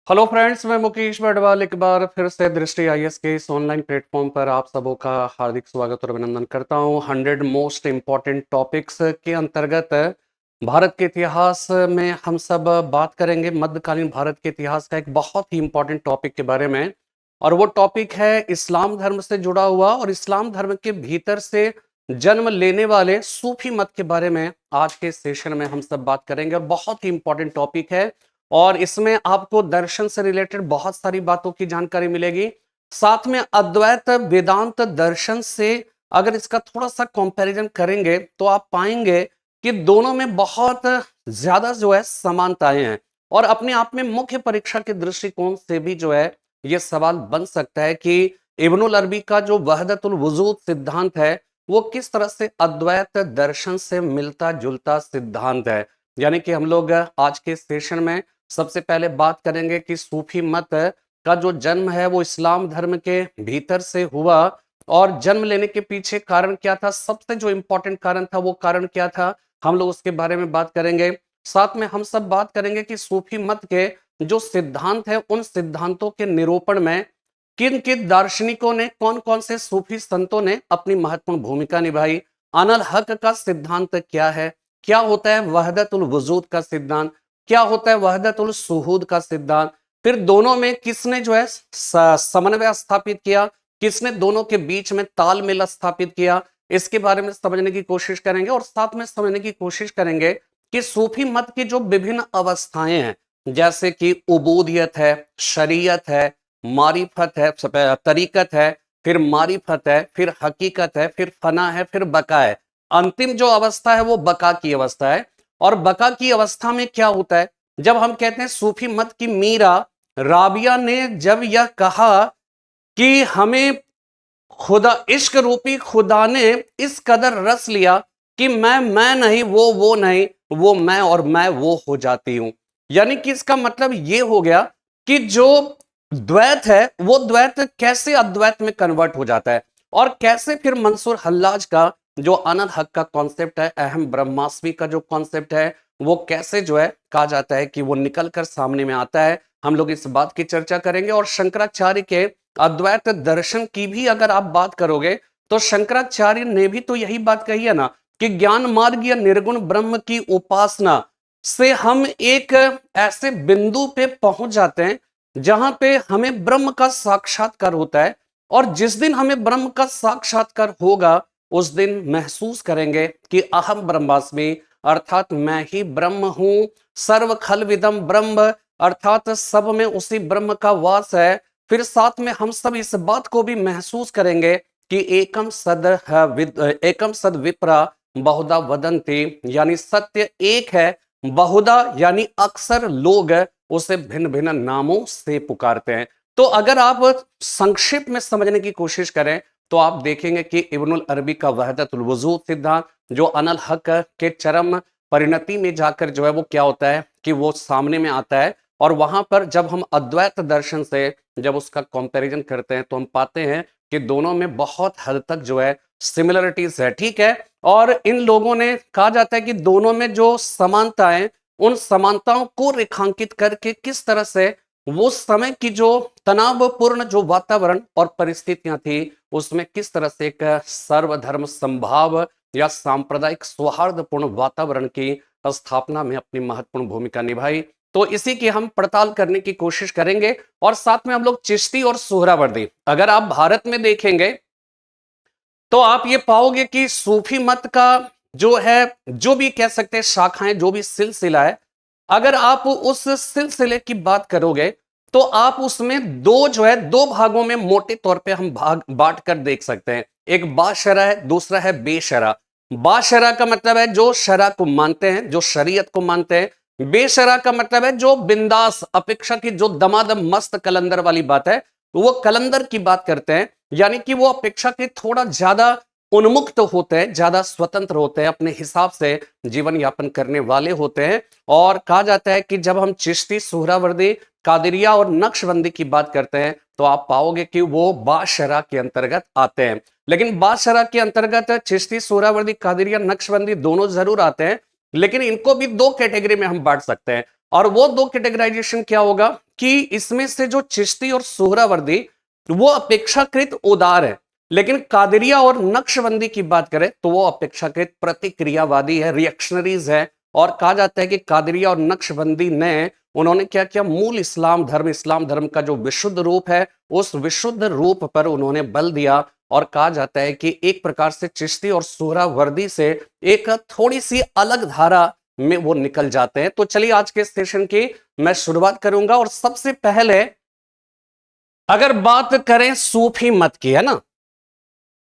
Hello friends, मैं मुकेश बडवाल एक बार फिर से दृष्टि आईएएस के इस ऑनलाइन प्लेटफॉर्म पर आप सबों का हार्दिक स्वागत और अभिनंदन करता हूं। 100 मोस्ट इम्पॉर्टेंट टॉपिक्स के अंतर्गत भारत के इतिहास में हम सब बात करेंगे। मध्यकालीन भारत के इतिहास का एक बहुत ही इम्पॉर्टेंट टॉपिक के बारे में, और वो टॉपिक है इस्लाम धर्म से जुड़ा हुआ और इस्लाम धर्म के भीतर से जन्म लेने वाले सूफी मत के बारे में आज के सेशन में हम सब बात करेंगे। और बहुत ही इम्पॉर्टेंट टॉपिक है और इसमें आपको दर्शन से रिलेटेड बहुत सारी बातों की जानकारी मिलेगी। साथ में अद्वैत वेदांत दर्शन से अगर इसका थोड़ा सा कंपैरिजन करेंगे तो आप पाएंगे कि दोनों में बहुत ज्यादा जो है समानताएं हैं। और अपने आप में मुख्य परीक्षा के दृष्टिकोण से भी जो है यह सवाल बन सकता है कि इब्नुल अरबी का जो वहदतुल वजूद सिद्धांत है वो किस तरह से अद्वैत दर्शन से मिलता जुलता सिद्धांत है। यानी कि हम लोग आज के सेशन में सबसे पहले बात करेंगे कि सूफी मत का जो जन्म है वो इस्लाम धर्म के भीतर से हुआ और जन्म लेने के पीछे कारण क्या था, सबसे जो इंपॉर्टेंट कारण था वो कारण क्या था, हम लोग उसके बारे में बात करेंगे। साथ में हम सब बात करेंगे कि सूफी मत के जो सिद्धांत है उन सिद्धांतों के निरूपण में किन किन दार्शनिकों ने, कौन कौन से सूफी संतों ने अपनी महत्वपूर्ण भूमिका निभाई। अनल हक का सिद्धांत क्या है, क्या होता है वहदतुल वजूद का सिद्धांत, क्या होता है वहदतुल सुहूद का सिद्धांत, फिर दोनों में किसने जो है समन्वय स्थापित किया, किसने दोनों के बीच में तालमेल स्थापित किया, इसके बारे में समझने की कोशिश करेंगे। और साथ में समझने की कोशिश करेंगे कि सूफी मत की जो विभिन्न अवस्थाएं हैं, जैसे कि उबूदियत है, शरीयत है, मारिफत है, तरीकत है, फिर मारिफत है, फिर हकीकत है, फिर फना है, फिर बका है। अंतिम जो अवस्था है वो बका की अवस्था है। और बका की अवस्था में क्या होता है, जब हम कहते हैं सूफी मत की मीरा राबिया ने जब यह कहा कि हमें खुदा, इश्क रूपी खुदा ने इस कदर रस लिया कि मैं नहीं, वो नहीं, वो मैं और मैं वो हो जाती हूं। यानी कि इसका मतलब ये हो गया कि जो द्वैत है वो द्वैत कैसे अद्वैत में कन्वर्ट हो जाता है, और कैसे फिर मंसूर हल्लाज का जो अनल हक का कॉन्सेप्ट है, अहम ब्रह्मास्मि का जो कॉन्सेप्ट है, वो कैसे जो है कहा जाता है कि वो निकल कर सामने में आता है। हम लोग इस बात की चर्चा करेंगे। और शंकराचार्य के अद्वैत दर्शन की भी अगर आप बात करोगे तो शंकराचार्य ने भी तो यही बात कही है ना कि ज्ञान मार्ग या निर्गुण ब्रह्म की उपासना से हम एक ऐसे बिंदु पे पहुंच जाते हैं जहां पे हमें ब्रह्म का साक्षात्कार होता है। और जिस दिन हमें ब्रह्म का साक्षात्कार होगा उस दिन महसूस करेंगे कि अहम ब्रह्मास्मि, अर्थात मैं ही ब्रह्म हूं, सर्व खल विदम ब्रह्म, अर्थात सब में उसी ब्रह्म का वास है। फिर साथ में हम सब इस बात को भी महसूस करेंगे कि एकम सद विप्रा बहुधा वदंती, यानी सत्य एक है, बहुधा यानी अक्सर लोग उसे भिन्न भिन्न नामों से पुकारते हैं। तो अगर आप संक्षिप्त में समझने की कोशिश करें तो आप देखेंगे कि इब्नुल अरबी का वहदतुल वजूद सिद्धांत जो अनल हक के चरम परिणति में जाकर जो है वो क्या होता है कि वो सामने में आता है। और वहां पर जब हम अद्वैत दर्शन से जब उसका कंपैरिजन करते हैं तो हम पाते हैं कि दोनों में बहुत हद तक जो है सिमिलरिटीज है, ठीक है। और इन लोगों ने कहा जाता है कि दोनों में जो समानताएं, उन समानताओं को रेखांकित करके किस तरह से वो समय की जो तनावपूर्ण जो वातावरण और परिस्थितियां थी उसमें किस तरह से एक सर्वधर्म संभाव या सांप्रदायिक सौहार्दपूर्ण वातावरण की स्थापना में अपनी महत्वपूर्ण भूमिका निभाई। तो इसी की हम पड़ताल करने की कोशिश करेंगे। और साथ में हम लोग चिश्ती और सोहरावर्दी, अगर आप भारत में देखेंगे तो आप ये पाओगे कि सूफी मत का जो है, जो भी कह सकते हैं शाखाएं, जो भी सिलसिला है, अगर आप उस सिलसिले की बात करोगे तो आप उसमें दो जो है, दो भागों में मोटे तौर पे हम भाग बांट कर देख सकते हैं। एक बाशरा है, दूसरा है बेशरा। बाशरा का मतलब है जो शरा को मानते हैं, जो शरीयत को मानते हैं। बेशरा का मतलब है जो बिंदास, अपेक्षा की जो दमादम मस्त कलंदर वाली बात है, वो कलंदर की बात करते हैं। यानी कि वो अपेक्षा के थोड़ा ज्यादा उन्मुक्त होते हैं, ज्यादा स्वतंत्र होते हैं, अपने हिसाब से जीवन यापन करने वाले होते हैं। और कहा जाता है कि जब हम चिश्ती, सुहरावर्दी, कादिरिया और नक्शबंदी की बात करते हैं तो आप पाओगे कि वो बाशरा के अंतर्गत आते हैं। लेकिन बाशरा के अंतर्गत चिश्ती, सुहरावर्दी, कादिरिया, नक्शबंदी दोनों जरूर आते हैं, लेकिन इनको भी दो कैटेगरी में हम बांट सकते हैं। और वो दो कैटेगराइजेशन क्या होगा कि इसमें से जो चिश्ती और सोहरावर्दी वो अपेक्षाकृत उदार है, लेकिन कादरिया और नक्शबंदी की बात करें तो वो अपेक्षाकृत प्रतिक्रियावादी है, रिएक्शनरीज है। और कहा जाता है कि कादरिया और नक्शबंदी ने उन्होंने क्या किया, मूल इस्लाम धर्म का जो विशुद्ध रूप है उस विशुद्ध रूप पर उन्होंने बल दिया। और कहा जाता है कि एक प्रकार से चिश्ती और सोहरावर्दी से एक थोड़ी सी अलग धारा में वो निकल जाते हैं। तो चलिए आज के सेशन की मैं शुरुआत करूंगा। और सबसे पहले अगर बात करें सूफी मत की, है ना,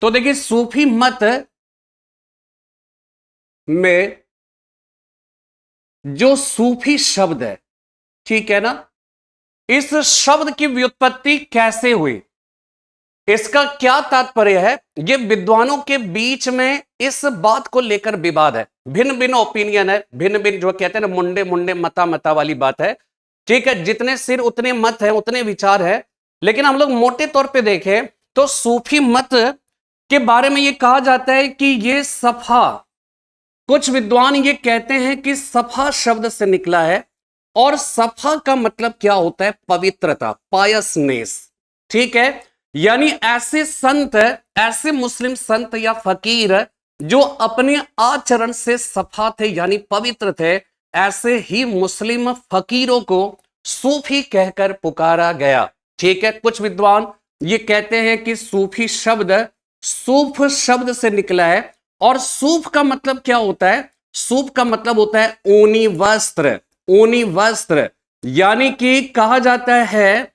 तो देखिए सूफी मत में जो सूफी शब्द है, ठीक है ना, इस शब्द की व्युत्पत्ति कैसे हुई, इसका क्या तात्पर्य है, ये विद्वानों के बीच में इस बात को लेकर विवाद है। भिन्न भिन्न ओपिनियन है, भिन्न भिन्न जो कहते हैं ना मुंडे मुंडे मता मता वाली बात है। ठीक है, जितने सिर उतने मत है, उतने विचार है। लेकिन हम लोग मोटे तौर पे देखें तो सूफी मत के बारे में ये कहा जाता है कि ये सफा, कुछ विद्वान ये कहते हैं कि सफा शब्द से निकला है। और सफा का मतलब क्या होता है, पवित्रता, पायसनेस। ठीक है, यानी ऐसे संत, ऐसे मुस्लिम संत या फकीर जो अपने आचरण से सफा थे यानी पवित्र थे, ऐसे ही मुस्लिम फकीरों को सूफी कहकर पुकारा गया। ठीक है, कुछ विद्वान ये कहते हैं कि सूफी शब्द सूफ शब्द से निकला है। और सूफ का मतलब क्या होता है, सूफ का मतलब होता है ऊनी वस्त्र, ऊनी वस्त्र। यानी कि कहा जाता है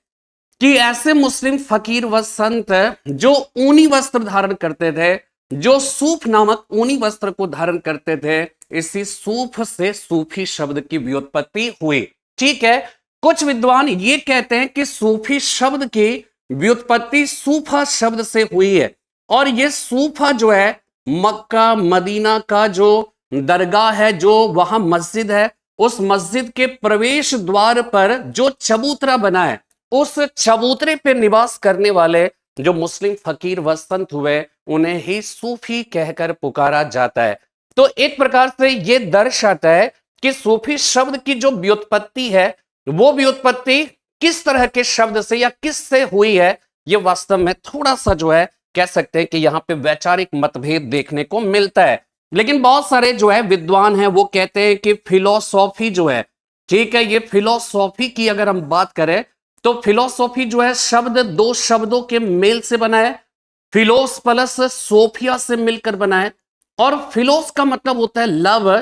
कि ऐसे मुस्लिम फकीर व संत जो ऊनी वस्त्र धारण करते थे, जो सूफ नामक ऊनी वस्त्र को धारण करते थे, इसी सूफ से सूफी शब्द की व्युत्पत्ति हुई। ठीक है, कुछ विद्वान ये कहते हैं कि सूफी शब्द की व्युत्पत्ति सूफा शब्द से हुई है। और ये सूफा जो है मक्का मदीना का जो दरगाह है, जो वहां मस्जिद है, उस मस्जिद के प्रवेश द्वार पर जो चबूतरा बना है, उस चबूतरे पे निवास करने वाले जो मुस्लिम फकीर व संत हुए, उन्हें ही सूफी कहकर पुकारा जाता है। तो एक प्रकार से यह दर्शाता है कि सूफी शब्द की जो व्युत्पत्ति है, वो व्युत्पत्ति किस तरह के शब्द से या किस से हुई है, ये वास्तव में थोड़ा सा जो है कह सकते हैं कि यहां पे वैचारिक मतभेद देखने को मिलता है। लेकिन बहुत सारे जो है विद्वान हैं वो कहते हैं कि फिलोसॉफी जो है, ठीक है, ये फिलोसॉफी की अगर हम बात करें तो फिलोसॉफी जो है शब्द दो शब्दों के मेल से बना है, फिलोस प्लस सोफिया से मिलकर बना है। और फिलोस का मतलब होता है लव,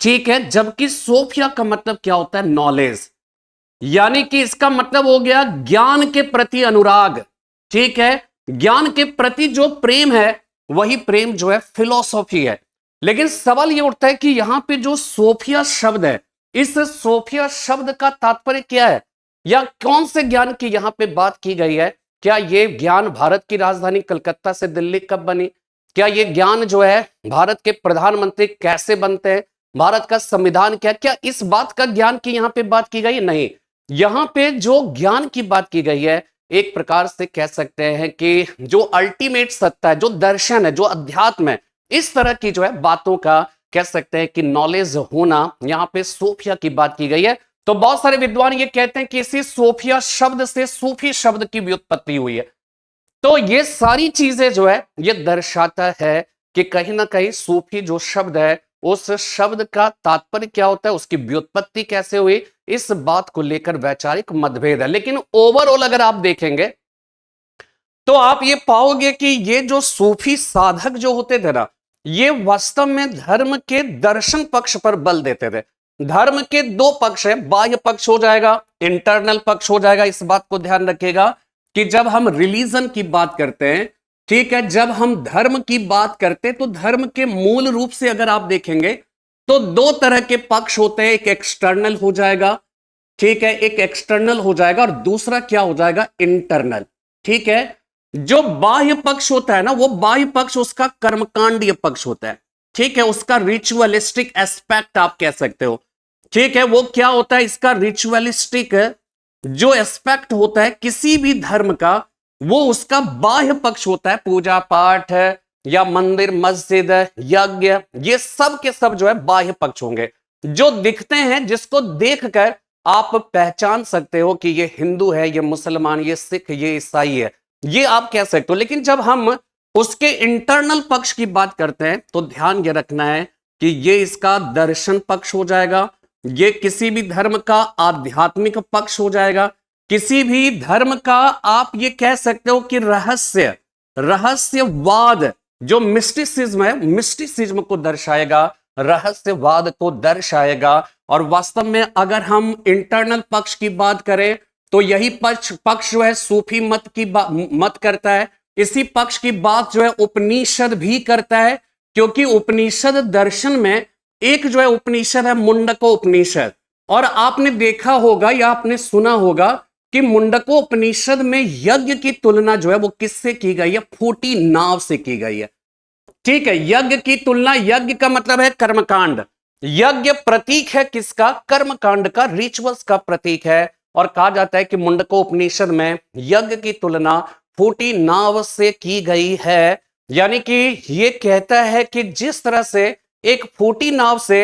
ठीक है, जबकि सोफिया का मतलब क्या होता है, नॉलेज। यानी कि इसका मतलब हो गया ज्ञान के प्रति अनुराग। ठीक है, ज्ञान के प्रति जो प्रेम है वही प्रेम जो है फिलोसॉफी है। लेकिन सवाल यह उठता है कि यहां पे जो सोफिया शब्द है, इस सोफिया शब्द का तात्पर्य क्या है, या कौन से ज्ञान की यहां पे बात की गई है। क्या यह ज्ञान भारत की राजधानी कलकत्ता से दिल्ली कब बनी, क्या यह ज्ञान जो है भारत के प्रधानमंत्री कैसे बनते हैं, भारत का संविधान क्या इस बात का ज्ञान की यहां पे बात की गई, नहीं। यहां पे जो ज्ञान की बात की गई है, एक प्रकार से कह सकते हैं कि जो अल्टीमेट सत्ता है, जो दर्शन है, जो अध्यात्म है, इस तरह की जो है बातों का कह सकते हैं कि नॉलेज होना, यहां पे सोफिया की बात की गई है। तो बहुत सारे विद्वान ये कहते हैं कि इसी सोफिया शब्द से सूफी शब्द की व्युत्पत्ति हुई है। तो ये सारी चीजें जो है ये दर्शाता है कि कहीं ना कहीं सूफी जो शब्द है, उस शब्द का तात्पर्य क्या होता है, उसकी व्युत्पत्ति कैसे हुई, इस बात को लेकर वैचारिक मतभेद है। लेकिन ओवरऑल अगर आप देखेंगे तो आप ये पाओगे कि ये जो सूफी साधक जो होते थे ना, ये वास्तव में धर्म के दर्शन पक्ष पर बल देते थे। धर्म के दो पक्ष है, बाह्य पक्ष हो जाएगा, इंटरनल पक्ष हो जाएगा। इस बात को ध्यान रखिएगा कि जब हम रिलीजन की बात करते हैं, ठीक है, जब हम धर्म की बात करते हैं तो धर्म के मूल रूप से अगर आप देखेंगे तो दो तरह के पक्ष होते हैं, एक एक्सटर्नल हो जाएगा, ठीक है, एक एक्सटर्नल हो जाएगा और दूसरा क्या हो जाएगा, इंटरनल। ठीक है, जो बाह्य पक्ष होता है ना, वो बाह्य पक्ष उसका कर्मकांडीय पक्ष होता है। ठीक है, उसका रिचुअलिस्टिक एस्पेक्ट आप कह सकते हो। ठीक है, वो क्या होता है, इसका रिचुअलिस्टिक जो एस्पेक्ट होता है किसी भी धर्म का, वो उसका बाह्य पक्ष होता है। पूजा पाठ या मंदिर मस्जिद यज्ञ, ये सब के सब जो है बाह्य पक्ष होंगे, जो दिखते हैं, जिसको देखकर आप पहचान सकते हो कि ये हिंदू है, ये मुसलमान, ये सिख, ये ईसाई है, ये आप कह सकते हो। लेकिन जब हम उसके इंटरनल पक्ष की बात करते हैं तो ध्यान ये रखना है कि ये इसका दर्शन पक्ष हो जाएगा, ये किसी भी धर्म का आध्यात्मिक पक्ष हो जाएगा, किसी भी धर्म का आप ये कह सकते हो कि रहस्यवाद, जो मिस्टिसिज्म है, मिस्टिसिज्म को दर्शाएगा, रहस्यवाद को दर्शाएगा। और वास्तव में अगर हम इंटरनल पक्ष की बात करें तो यही पक्ष जो है सूफी मत करता है। इसी पक्ष की बात जो है उपनिषद भी करता है, क्योंकि उपनिषद दर्शन में एक जो है उपनिषद है मुंडको उपनिषद। और आपने देखा होगा या आपने सुना होगा कि मुंडको उपनिषद में यज्ञ की तुलना जो है वो किससे की गई है? फूटी नाव से की गई है। ठीक है, यज्ञ की तुलना, यज्ञ का मतलब है कर्मकांड, यज्ञ प्रतीक है किसका? कर्मकांड का, रिचुअल्स का प्रतीक है। और कहा जाता है कि मुंडको उपनिषद में यज्ञ की तुलना फूटी नाव से की गई है। यानी कि यह कहता है कि जिस तरह से एक फूटी नाव से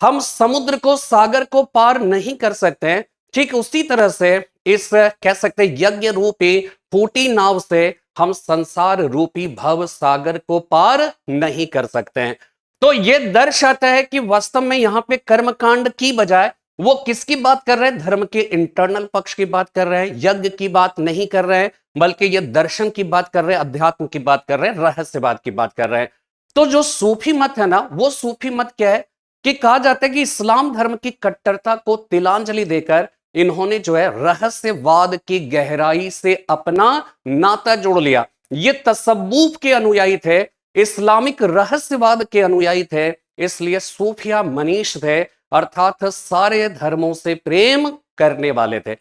हम समुद्र को, सागर को पार नहीं कर सकते, ठीक उसी तरह से इस कह सकते यज्ञ रूपी फूटी नाव से हम संसार रूपी भव सागर को पार नहीं कर सकते हैं। तो यह दर्शाता है कि वास्तव में यहां पे कर्मकांड की बजाय वो किसकी बात कर रहे हैं? धर्म के इंटरनल पक्ष की बात कर रहे हैं, यज्ञ की बात नहीं कर रहे हैं, बल्कि ये दर्शन की बात कर रहे हैं, अध्यात्म की बात कर रहे हैं, रहस्यवाद की बात कर रहे हैं। तो जो सूफी मत है ना, वो सूफी मत क्या है कि कहा जाता है कि इस्लाम धर्म की कट्टरता को तिलांजलि देकर इन्होंने जो है रहस्यवाद की गहराई से अपना नाता जोड़ लिया। ये तसव्वुफ के अनुयायी थे, इस्लामिक रहस्यवाद के अनुयायी थे, इसलिए सूफिया मनीष थे, अर्थात सारे धर्मों से प्रेम करने वाले थे।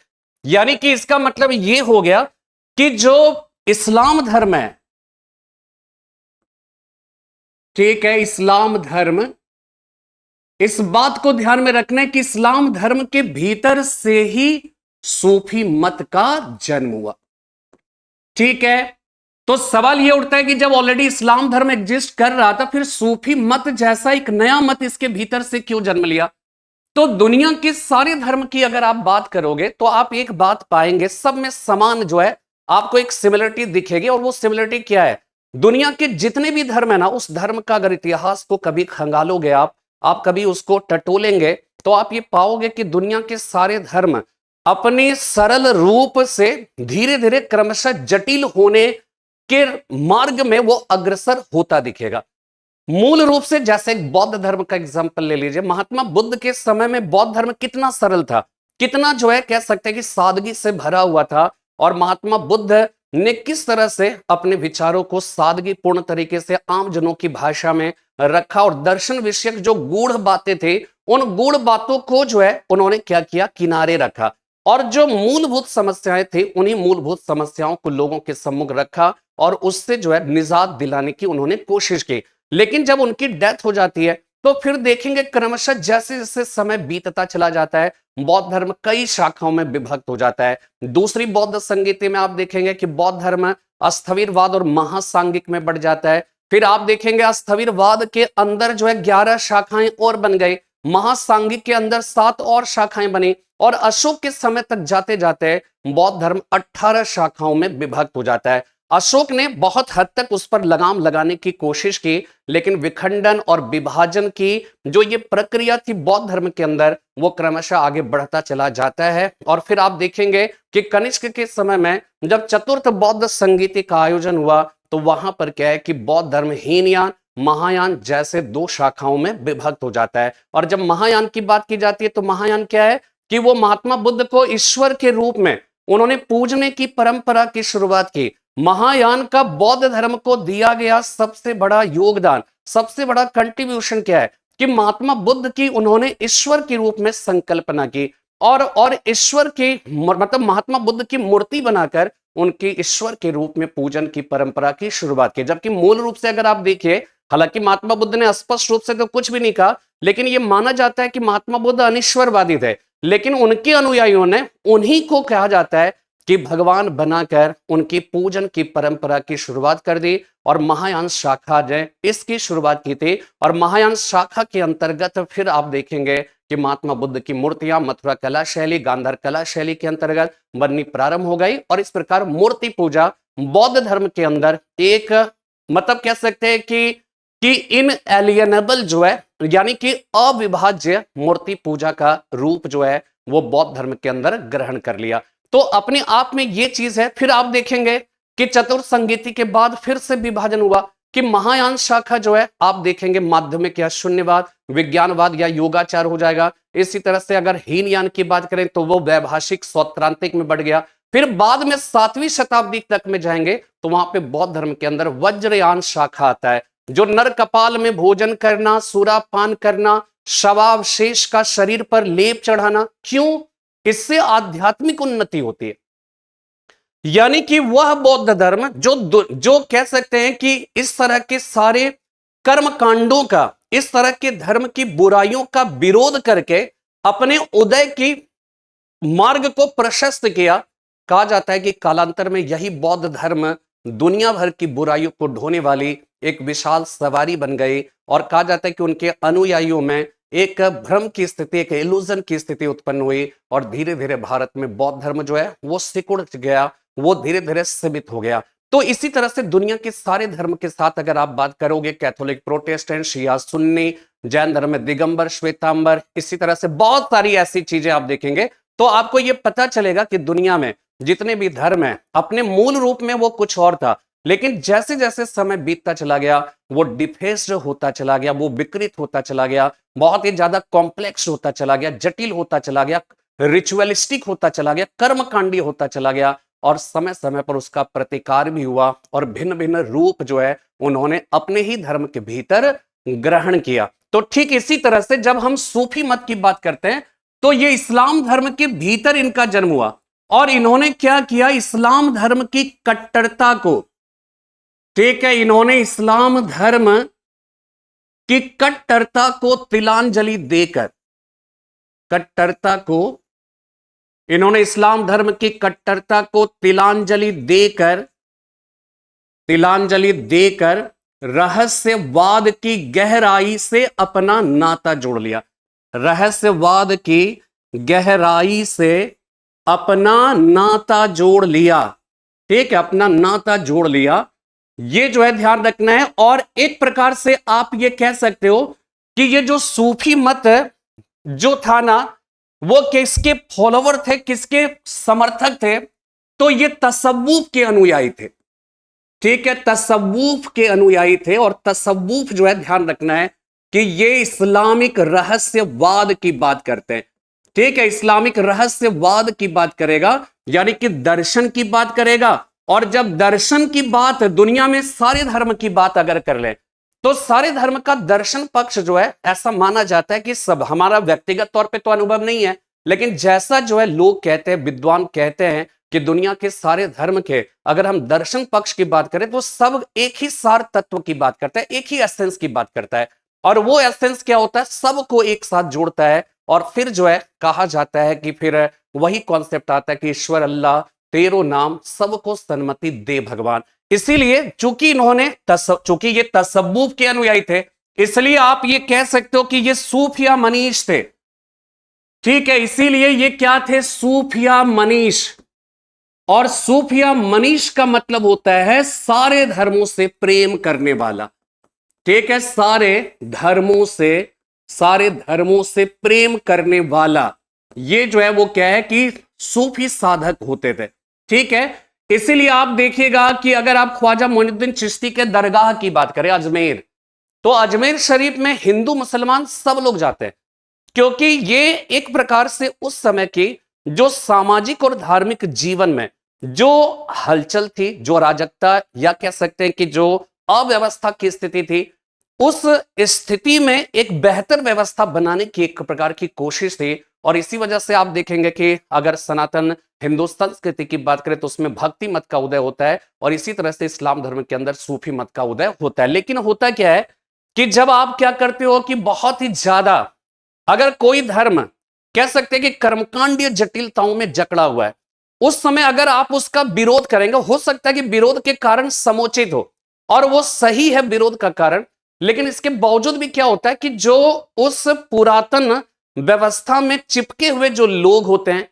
यानी कि इसका मतलब यह हो गया कि जो इस्लाम धर्म है, ठीक है, इस्लाम धर्म, इस बात को ध्यान में रखना है कि इस्लाम धर्म के भीतर से ही सूफी मत का जन्म हुआ। ठीक है, तो सवाल यह उठता है कि जब ऑलरेडी इस्लाम धर्म एग्जिस्ट कर रहा था, फिर सूफी मत जैसा एक नया मत इसके भीतर से क्यों जन्म लिया? तो दुनिया के सारे धर्म की अगर आप बात करोगे तो आप एक बात पाएंगे, सब में समान जो है आपको एक सिमिलरिटी दिखेगी। और वो सिमिलरिटी क्या है? दुनिया के जितने भी धर्म है ना, उस धर्म का अगर इतिहास को कभी खंगालोगे आप कभी उसको टटोलेंगे, तो आप ये पाओगे कि दुनिया के सारे धर्म अपने सरल रूप से धीरे धीरे क्रमशः जटिल होने के मार्ग में वो अग्रसर होता दिखेगा। मूल रूप से जैसे एक बौद्ध धर्म का एग्जांपल ले लीजिए, महात्मा बुद्ध के समय में बौद्ध धर्म कितना सरल था, कितना जो है कह सकते हैं कि सादगी से भरा हुआ था। और महात्मा बुद्ध ने किस तरह से अपने विचारों को सादगी पूर्ण तरीके से आम जनों की भाषा में रखा, और दर्शन विषयक जो गूढ़ बातें थी, उन गूढ़ बातों को जो है उन्होंने क्या किया? किनारे रखा। और जो मूलभूत समस्याएं थी, उन्हीं मूलभूत समस्याओं को लोगों के सम्मुख रखा और उससे जो है निजात दिलाने की उन्होंने कोशिश की। लेकिन जब उनकी डेथ हो जाती है तो फिर देखेंगे क्रमशः जैसे जैसे समय बीतता चला जाता है, बौद्ध धर्म कई शाखाओं में विभक्त हो जाता है। दूसरी बौद्ध संगीति में आप देखेंगे कि बौद्ध धर्म अस्थविरवाद और महासांगिक में बढ़ जाता है। फिर आप देखेंगे अस्थविरवाद के अंदर जो है 11 शाखाएं और बन गई, महासांगिक के अंदर 7 और शाखाएं बनी, और अशोक के समय तक जाते जाते बौद्ध धर्म 18 शाखाओं में विभक्त हो जाता है। अशोक ने बहुत हद तक उस पर लगाम लगाने की कोशिश की, लेकिन विखंडन और विभाजन की जो ये प्रक्रिया थी बौद्ध धर्म के अंदर, वो क्रमशः आगे बढ़ता चला जाता है। और फिर आप देखेंगे कि कनिष्क के समय में जब चतुर्थ बौद्ध संगीति का आयोजन हुआ, तो वहां पर क्या है कि बौद्ध धर्म हीनयान, महायान जैसे 2 शाखाओं में विभक्त हो जाता है। और जब महायान की बात की जाती है तो महायान क्या है कि वो महात्मा बुद्ध को ईश्वर के रूप में उन्होंने पूजने की परंपरा की शुरुआत की। महायान का बौद्ध धर्म को दिया गया सबसे बड़ा योगदान, सबसे बड़ा कंट्रीब्यूशन क्या है कि महात्मा बुद्ध की उन्होंने ईश्वर के रूप में संकल्पना की, और ईश्वर की मतलब महात्मा बुद्ध की मूर्ति बनाकर उनकी ईश्वर के रूप में पूजन की परंपरा की शुरुआत की। जबकि मूल रूप से अगर आप देखिए, हालांकि महात्मा बुद्ध ने स्पष्ट रूप से तो कुछ भी नहीं कहा, लेकिन यह माना जाता है कि महात्मा बुद्ध अनिश्वरवादी थे, लेकिन उनके अनुयायियों ने उन्हीं को कहा जाता है कि भगवान बनाकर उनकी पूजन की परंपरा की शुरुआत कर दी, और महायान शाखा ने इसकी शुरुआत की थी। और महायान शाखा के अंतर्गत फिर आप देखेंगे कि महात्मा बुद्ध की मूर्तियां मथुरा कला शैली, गांधार कला शैली के अंतर्गत बननी प्रारंभ हो गई। और इस प्रकार मूर्ति पूजा बौद्ध धर्म के अंदर एक मतलब कह सकते हैं कि इनएलियनेबल जो है, यानी कि अविभाज्य मूर्ति पूजा का रूप जो है वो बौद्ध धर्म के अंदर ग्रहण कर लिया। तो अपने आप में ये चीज है। फिर आप देखेंगे कि चतुर्थ संगीति के बाद फिर से विभाजन हुआ कि महायान शाखा जो है आप देखेंगे माध्यमिक या शून्यवाद, विज्ञानवाद या योगाचार हो जाएगा। इसी तरह से अगर हीनयान की बात करें तो वो वैभाषिक सौत्रांतिक में बढ़ गया। फिर बाद में 7वीं शताब्दी तक में जाएंगे तो वहां पे बौद्ध धर्म के अंदर वज्रयान शाखा आता है, जो नर कपाल में भोजन करना, सुरापान करना, शवावशेष का शरीर पर लेप चढ़ाना। क्यों? इससे आध्यात्मिक उन्नति होती है। यानी कि वह बौद्ध धर्म जो कह सकते हैं कि इस तरह के सारे कर्म कांडों का, इस तरह के धर्म की बुराइयों का विरोध करके अपने उदय की मार्ग को प्रशस्त किया। कहा जाता है कि कालांतर में यही बौद्ध धर्म दुनिया भर की बुराइयों को ढोने वाली एक विशाल सवारी बन गई। और कहा जाता है कि उनके अनुयायियों में एक भ्रम की स्थिति, एक इल्यूजन की स्थिति उत्पन्न हुई और धीरे धीरे भारत में बौद्ध धर्म जो है वो सिकुड़ गया, वो धीरे धीरे सीमित हो गया। तो इसी तरह से दुनिया के सारे धर्म के साथ अगर आप बात करोगे, कैथोलिक, प्रोटेस्टेंट, शिया, सुन्नी, जैन धर्म में दिगंबर, श्वेतांबर, इसी तरह से बहुत सारी ऐसी चीजें आप देखेंगे तो आपको यह पता चलेगा कि दुनिया में जितने भी धर्म है अपने मूल रूप में वो कुछ और था, लेकिन जैसे जैसे समय बीतता चला गया वो डिफेस्ड होता चला गया, वो विकृत होता चला गया, बहुत ही ज्यादा कॉम्प्लेक्स होता चला गया, जटिल होता चला गया, रिचुअलिस्टिक होता चला गया, कर्मकांडी होता चला गया। और समय समय पर उसका प्रतिकार भी हुआ और भिन्न भिन्न रूप जो है उन्होंने अपने ही धर्म के भीतर ग्रहण किया। तो ठीक इसी तरह से जब हम सूफी मत की बात करते हैं तो ये इस्लाम धर्म के भीतर इनका जन्म हुआ। और इन्होंने क्या किया? इस्लाम धर्म की कट्टरता को, ठीक है, इन्होंने इस्लाम धर्म की कट्टरता को तिलांजलि देकर, कट्टरता को, इन्होंने इस्लाम धर्म की कट्टरता को तिलांजलि देकर रहस्यवाद की गहराई से अपना नाता जोड़ लिया। रहस्यवाद की गहराई से अपना नाता जोड़ लिया, ठीक है, अपना नाता जोड़ लिया। ये जो है ध्यान रखना है। और एक प्रकार से आप ये कह सकते हो कि ये जो सूफी मत जो था ना, वो किसके फॉलोवर थे, किसके समर्थक थे? तो ये तसव्वुफ के अनुयायी थे, ठीक है, तसव्वुफ के अनुयायी थे। और तसव्वुफ जो है ध्यान रखना है कि ये इस्लामिक रहस्यवाद की बात करते हैं, ठीक है, इस्लामिक रहस्यवाद की बात करेगा, यानी कि दर्शन की बात करेगा। और जब दर्शन की बात, दुनिया में सारे धर्म की बात अगर कर ले तो सारे धर्म का दर्शन पक्ष जो है ऐसा माना जाता है कि सब, हमारा व्यक्तिगत तौर पे तो अनुभव नहीं है, लेकिन जैसा जो है लोग कहते हैं, विद्वान कहते हैं कि दुनिया के सारे धर्म के अगर हम दर्शन पक्ष की बात करें तो सब एक ही सार तत्व की बात करता है, एक ही एसेंस की बात करता है। और वो एसेंस क्या होता है? सबको एक साथ जोड़ता है। और फिर जो है कहा जाता है कि फिर वही कॉन्सेप्ट आता है कि ईश्वर अल्लाह तेरो नाम सबको सन्मति दे भगवान। इसीलिए चूंकि चूंकि ये तसव्वुफ के अनुयायी थे, इसलिए आप ये कह सकते हो कि ये सूफिया मनीष थे, ठीक है, इसीलिए ये क्या थे? सूफिया मनीष। और सूफिया मनीष का मतलब होता है सारे धर्मों से प्रेम करने वाला, ठीक है, सारे धर्मों से प्रेम करने वाला। ये जो है वो क्या है कि सूफी साधक होते थे, ठीक है। इसीलिए आप देखिएगा कि अगर आप ख्वाजा मोइनुद्दीन चिश्ती के दरगाह की बात करें अजमेर, तो अजमेर शरीफ में हिंदू मुसलमान सब लोग जाते हैं, क्योंकि ये एक प्रकार से उस समय की जो सामाजिक और धार्मिक जीवन में जो हलचल थी, जो अराजकता या कह सकते हैं कि जो अव्यवस्था की स्थिति थी, उस स्थिति में एक बेहतर व्यवस्था बनाने की एक प्रकार की कोशिश थी। और इसी वजह से आप देखेंगे कि अगर सनातन हिंदू संस्कृति की बात करें तो उसमें भक्ति मत का उदय होता है, और इसी तरह से इस्लाम धर्म के अंदर सूफी मत का उदय होता है। लेकिन होता क्या है कि जब आप क्या करते हो कि बहुत ही ज्यादा अगर कोई धर्म कह सकते हैं कि कर्मकांडीय जटिलताओं में जकड़ा हुआ है, उस समय अगर आप उसका विरोध करेंगे, हो सकता है कि विरोध के कारण समुचित हो और वो सही है विरोध का कारण, लेकिन इसके बावजूद भी क्या होता है कि जो उस पुरातन व्यवस्था में चिपके हुए जो लोग होते हैं,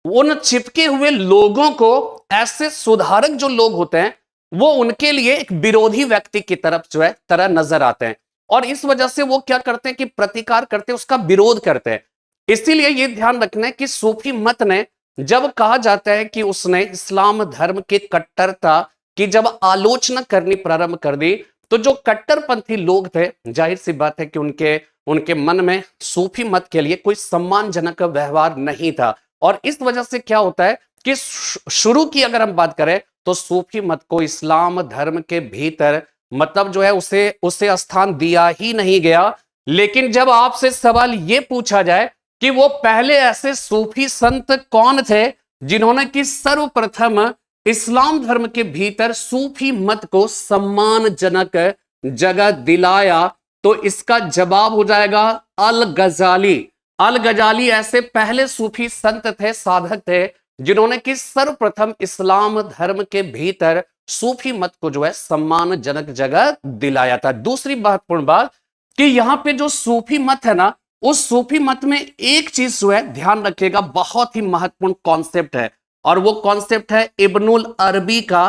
उन चिपके हुए लोगों को ऐसे सुधारक जो लोग होते हैं वो उनके लिए एक विरोधी व्यक्ति की तरफ जो है तरह नजर आते हैं, और इस वजह से वो क्या करते हैं कि प्रतिकार करते हैं, उसका विरोध करते हैं। इसीलिए ये ध्यान रखना है कि सूफी मत ने जब कहा जाता है कि उसने इस्लाम धर्म के कट्टरता की जब आलोचना करनी प्रारंभ कर दी, तो जो कट्टरपंथी लोग थे, जाहिर सी बात है कि उनके उनके मन में सूफी मत के लिए कोई सम्मानजनक व्यवहार नहीं था। और इस वजह से क्या होता है कि शुरू की अगर हम बात करें तो सूफी मत को इस्लाम धर्म के भीतर मतलब जो है उसे उसे स्थान दिया ही नहीं गया। लेकिन जब आपसे सवाल यह पूछा जाए कि वो पहले ऐसे सूफी संत कौन थे जिन्होंने कि सर्वप्रथम इस्लाम धर्म के भीतर सूफी मत को सम्मानजनक जगह दिलाया, तो इसका जवाब हो जाएगा अल गजाली। अल गजाली ऐसे पहले सूफी संत थे, साधक थे, जिन्होंने कि सर्वप्रथम इस्लाम धर्म के भीतर सूफी मत को जो है सम्मानजनक जगह दिलाया था। दूसरी महत्वपूर्ण बात कि यहां पे जो सूफी मत है ना, उस सूफी मत में एक चीज जो है ध्यान रखिएगा, बहुत ही महत्वपूर्ण कॉन्सेप्ट है, और वो कॉन्सेप्ट है इब्नुल अरबी का।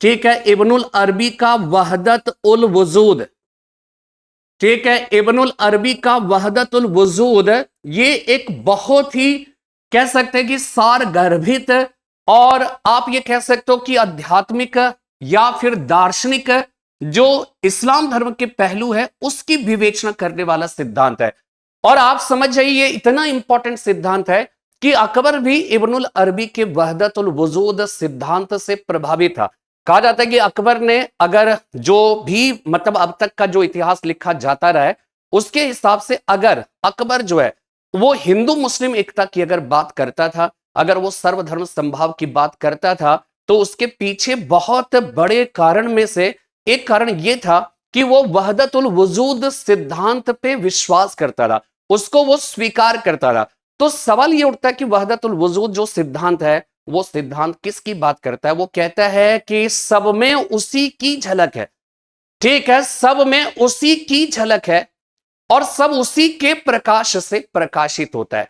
ठीक है, इब्नुल अरबी का वहदत उल वजूद। ठीक है, इब्नुल अरबी का वहदत उल वजूद, ये एक बहुत ही कह सकते हैं कि सारगर्भित, और आप ये कह सकते हो कि आध्यात्मिक या फिर दार्शनिक जो इस्लाम धर्म के पहलू है उसकी विवेचना करने वाला सिद्धांत है। और आप समझ जाइए ये इतना इंपॉर्टेंट सिद्धांत है कि अकबर भी इब्नुल अरबी के वहदतुल वजूद सिद्धांत से प्रभावित था। कहा जाता है कि अकबर ने अगर जो भी मतलब अब तक का जो इतिहास लिखा जाता रहा है उसके हिसाब से अगर अकबर जो है वो हिंदू मुस्लिम एकता की अगर बात करता था, अगर वो सर्वधर्म संभाव की बात करता था, तो उसके पीछे बहुत बड़े कारण में से एक कारण यह था कि वो वहदतुल वजूद सिद्धांत पे विश्वास करता था, उसको वो स्वीकार करता था। तो सवाल ये उठता है कि वहदतुल वजूद जो सिद्धांत है वो सिद्धांत किसकी बात करता है? वो कहता है कि सब में उसी की झलक है। ठीक है, सब में उसी की झलक है और सब उसी के प्रकाश से प्रकाशित होता है।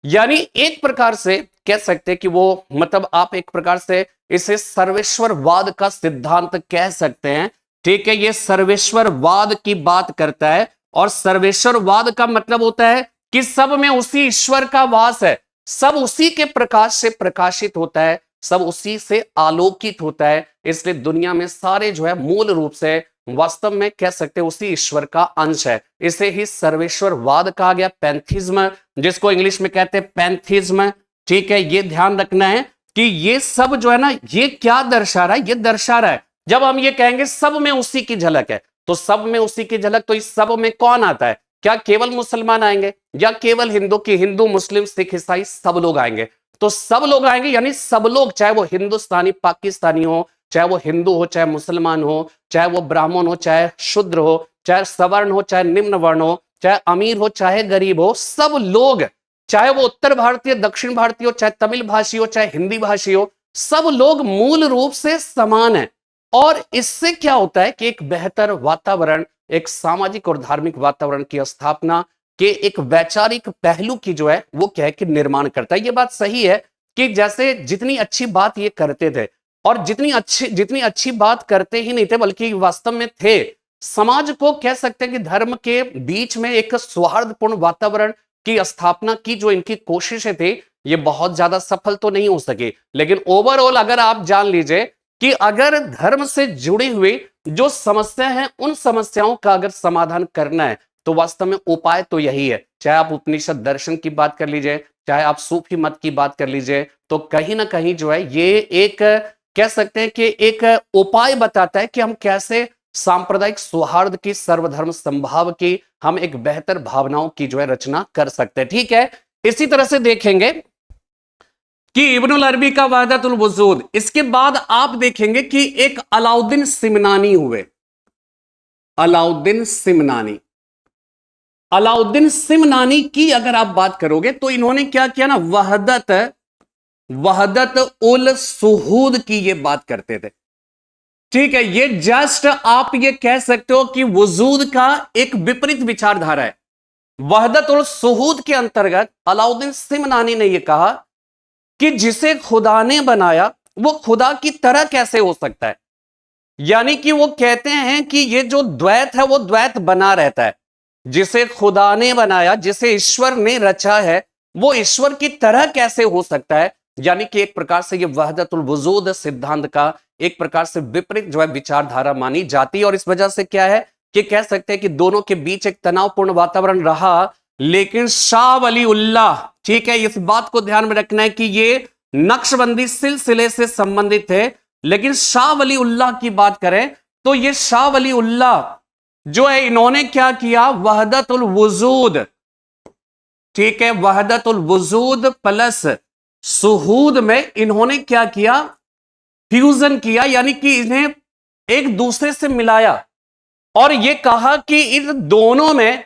यानी एक प्रकार से कह सकते हैं कि वो मतलब आप एक प्रकार से इसे सर्वेश्वरवाद का सिद्धांत कह सकते हैं। ठीक है, ये सर्वेश्वरवाद की बात करता है, और सर्वेश्वरवाद का मतलब होता है कि सब में उसी ईश्वर का वास है, सब उसी के प्रकाश से प्रकाशित होता है, सब उसी से आलोकित होता है, इसलिए दुनिया में सारे जो है मूल रूप से वास्तव में कह सकते हैं उसी ईश्वर का अंश है। इसे ही सर्वेश्वरवाद कहा गया, पैंथिज्म, जिसको इंग्लिश में कहते हैं पैंथिज्म। ठीक है, ये ध्यान रखना है कि ये सब जो है ना, ये क्या दर्शा रहा है? ये दर्शा रहा है जब हम ये कहेंगे सब में उसी की झलक है, तो सब में उसी की झलक, तो इस सब में कौन आता है? क्या केवल मुसलमान आएंगे या केवल हिंदू? की हिंदू मुस्लिम सिख ईसाई सब लोग आएंगे। तो सब लोग आएंगे यानी सब लोग, चाहे वो हिंदुस्तानी पाकिस्तानी हो, चाहे वो हिंदू हो, चाहे मुसलमान हो, चाहे वो ब्राह्मण हो, चाहे शूद्र हो, चाहे सवर्ण हो, चाहे निम्न वर्ण हो, चाहे अमीर हो, चाहे गरीब हो, सब लोग, चाहे वो उत्तर भारतीय दक्षिण भारतीय हो, चाहे तमिल भाषी हो, चाहे हिंदी भाषी हो, सब लोग मूल रूप से समान है। और इससे क्या होता है कि एक बेहतर वातावरण, एक सामाजिक और धार्मिक वातावरण की स्थापना के एक वैचारिक पहलू की जो है वो क्या है कि निर्माण करता है। ये बात सही है कि जैसे जितनी अच्छी बात ये करते थे, और जितनी अच्छी बात करते ही नहीं थे बल्कि वास्तव में थे, समाज को कह सकते हैं कि धर्म के बीच में एक सौहार्दपूर्ण वातावरण की स्थापना की जो इनकी कोशिशें थी, ये बहुत ज्यादा सफल तो नहीं हो सकी। लेकिन ओवरऑल अगर आप जान लीजिए कि अगर धर्म से जुड़ी हुई जो समस्या है उन समस्याओं का अगर समाधान करना है तो वास्तव में उपाय तो यही है। चाहे आप उपनिषद दर्शन की बात कर लीजिए, चाहे आप सूफी मत की बात कर लीजिए, तो कहीं ना कहीं जो है ये एक कह सकते हैं कि एक उपाय बताता है कि हम कैसे सांप्रदायिक सौहार्द की, सर्वधर्म संभाव की, हम एक बेहतर भावनाओं की जो है रचना कर सकते हैं। ठीक है, इसी तरह से देखेंगे कि इब्नुल अरबी का वहदतुल वजूद, इसके बाद आप देखेंगे कि एक अलाउद्दीन सिमनानी हुए। अलाउद्दीन सिमनानी, अलाउद्दीन सिमनानी की अगर आप बात करोगे तो इन्होंने क्या किया ना, वहदत उल सुहूद की ये बात करते थे। ठीक है, ये जस्ट आप ये कह सकते हो कि वजूद का एक विपरीत विचारधारा है। वहदतुल सुहूद के अंतर्गत अलाउद्दीन सिमनानी ने यह कहा कि जिसे खुदा ने बनाया वो खुदा की तरह कैसे हो सकता है। यानी कि वो कहते हैं कि ये जो द्वैत है वो द्वैत बना रहता है। जिसे खुदा ने बनाया, जिसे ईश्वर ने रचा है, वो ईश्वर की तरह कैसे हो सकता है। यानी कि एक प्रकार से ये वहदतुल वजूद सिद्धांत का एक प्रकार से विपरीत जो है विचारधारा मानी जाती है। और इस वजह से क्या है कि कह सकते हैं कि दोनों के बीच एक तनावपूर्ण वातावरण रहा। लेकिन शाह वलीउल्लाह, ठीक है, इस बात को ध्यान में रखना है कि ये नक्शबंदी सिलसिले से संबंधित है। लेकिन शाह वलीउल्लाह की बात करें तो ये शाह वलीउल्लाह जो है, इन्होंने क्या किया, वहदतुल वजूद, ठीक है, वहदतुल वजूद प्लस सुहूद में इन्होंने क्या किया, फ्यूजन किया। यानी कि इन्हें एक दूसरे से मिलाया और यह कहा कि इन दोनों में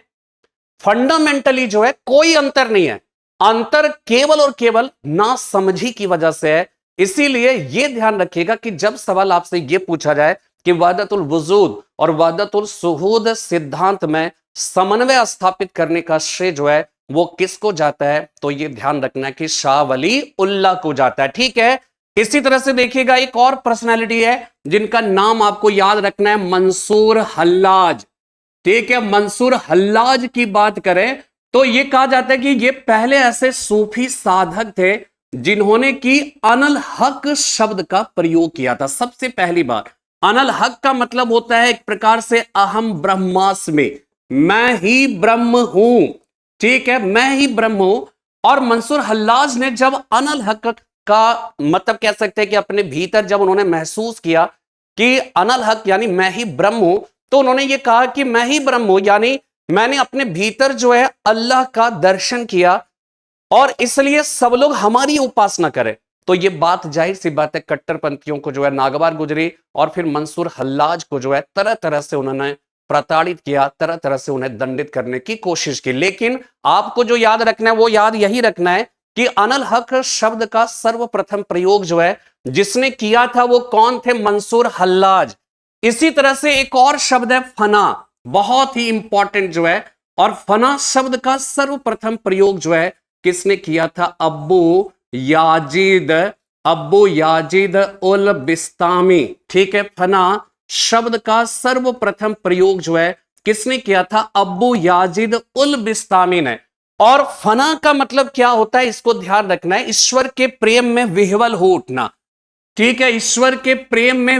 फंडामेंटली जो है कोई अंतर नहीं है, अंतर केवल और केवल नासमझी की वजह से है। इसीलिए यह ध्यान रखिएगा कि जब सवाल आपसे यह पूछा जाए कि वहदतुल वजूद और वहदतुल सुहूद सिद्धांत में समन्वय स्थापित करने का श्रेय जो है वो किसको जाता है, तो यह ध्यान रखना है कि शाह वली उल्लाह को जाता है। ठीक है, इसी तरह से देखिएगा एक और पर्सनैलिटी है जिनका नाम आपको याद रखना है, मंसूर हल्लाज। ठीक है, मंसूर हल्लाज की बात करें तो यह कहा जाता है कि ये पहले ऐसे सूफी साधक थे जिन्होंने की अनल हक शब्द का प्रयोग किया था। सबसे पहली बार अनल हक का मतलब होता है एक प्रकार से अहम ब्रह्मास्मि, मैं ही ब्रह्म हूं। ठीक है, मैं ही ब्रह्म हूं। और मंसूर हल्लाज ने जब अनल हक का मतलब कह सकते हैं कि अपने भीतर जब उन्होंने महसूस किया कि अनल हक यानी मैं ही ब्रह्म हूं, तो उन्होंने ये कहा कि मैं ही ब्रह्म हूं, यानी मैंने अपने भीतर जो है अल्लाह का दर्शन किया और इसलिए सब लोग हमारी उपासना करें। तो ये बात जाहिर सी बात है कट्टरपंथियों को जो है नागवार गुजरी और फिर मंसूर हल्लाज को जो है तरह तरह से उन्होंने प्रताड़ित किया, तरह तरह से उन्हें दंडित करने की कोशिश की। लेकिन आपको जो याद रखना है वो याद यही रखना है कि अनल हक शब्द का सर्वप्रथम प्रयोग जो है जिसने किया था वो कौन थे, मंसूर हल्लाज। इसी तरह से एक और शब्द है फना, बहुत ही इंपॉर्टेंट जो है, और फना शब्द का सर्वप्रथम प्रयोग जो है किसने किया था, अब्बू याजिद उल बिस्तामी। ठीक है, फना शब्द का सर्वप्रथम प्रयोग जो है किसने किया था, अब्बू याजिद उल बिस्तामी ने। और फना का मतलब क्या होता है इसको ध्यान रखना है, ईश्वर के प्रेम में विह्वल हो उठना। ठीक है, ईश्वर के प्रेम में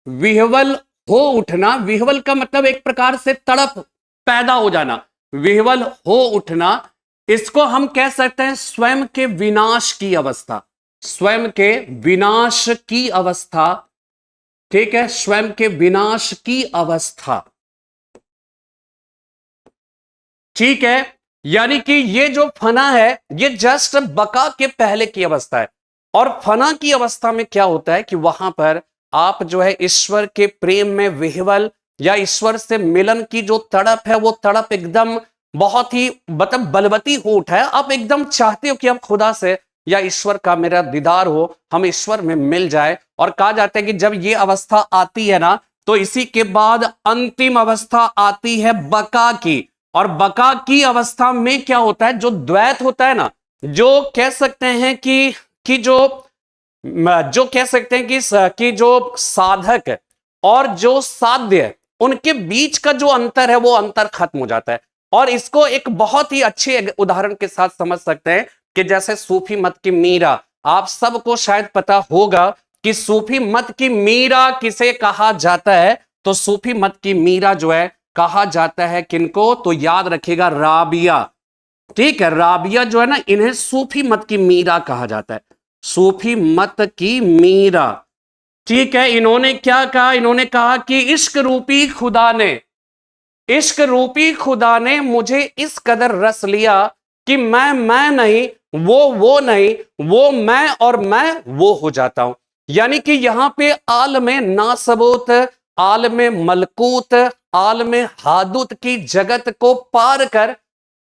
विह्वल हो उठना। विह्वल का मतलब एक प्रकार से तड़प पैदा हो जाना, विह्वल हो उठना। इसको हम कह सकते हैं स्वयं के विनाश की अवस्था, स्वयं के विनाश की अवस्था। ठीक है, स्वयं के विनाश की अवस्था। ठीक है, यानी कि ये जो फना है ये जस्ट बका के पहले की अवस्था है। और फना की अवस्था में क्या होता है कि वहां पर आप जो है ईश्वर के प्रेम में विह्वल या ईश्वर से मिलन की जो तड़प है वो तड़प एकदम बहुत ही मतलब बलवती हो उठा है। आप एकदम चाहते हो कि अब खुदा से या ईश्वर का मेरा दीदार हो, हम ईश्वर में मिल जाए। और कहा जाता है कि जब ये अवस्था आती है ना तो इसी के बाद अंतिम अवस्था आती है बका की। और बका की अवस्था में क्या होता है, जो द्वैत होता है ना, जो कह सकते हैं कि जो कह सकते हैं कि जो साधक और जो साध्य उनके बीच का जो अंतर है वो अंतर खत्म हो जाता है। और इसको एक बहुत ही अच्छे उदाहरण के साथ समझ सकते हैं कि जैसे सूफी मत की मीरा, आप सबको शायद पता होगा कि सूफी मत की मीरा किसे कहा जाता है। तो सूफी मत की मीरा जो है कहा जाता है किनको, तो याद रखिएगा राबिया। ठीक है, राबिया जो है ना, इन्हें सूफी मत की मीरा कहा जाता है, सूफी मत की मीरा। ठीक है, इन्होंने क्या कहा, इन्होंने कहा कि इश्क रूपी खुदा ने मुझे इस कदर रस लिया कि मैं नहीं, वो नहीं, वो मैं और मैं वो हो जाता हूं। यानी कि यहां पे आलम नासबूत, आलम मलकूत, आलम हादुत की जगत को पार कर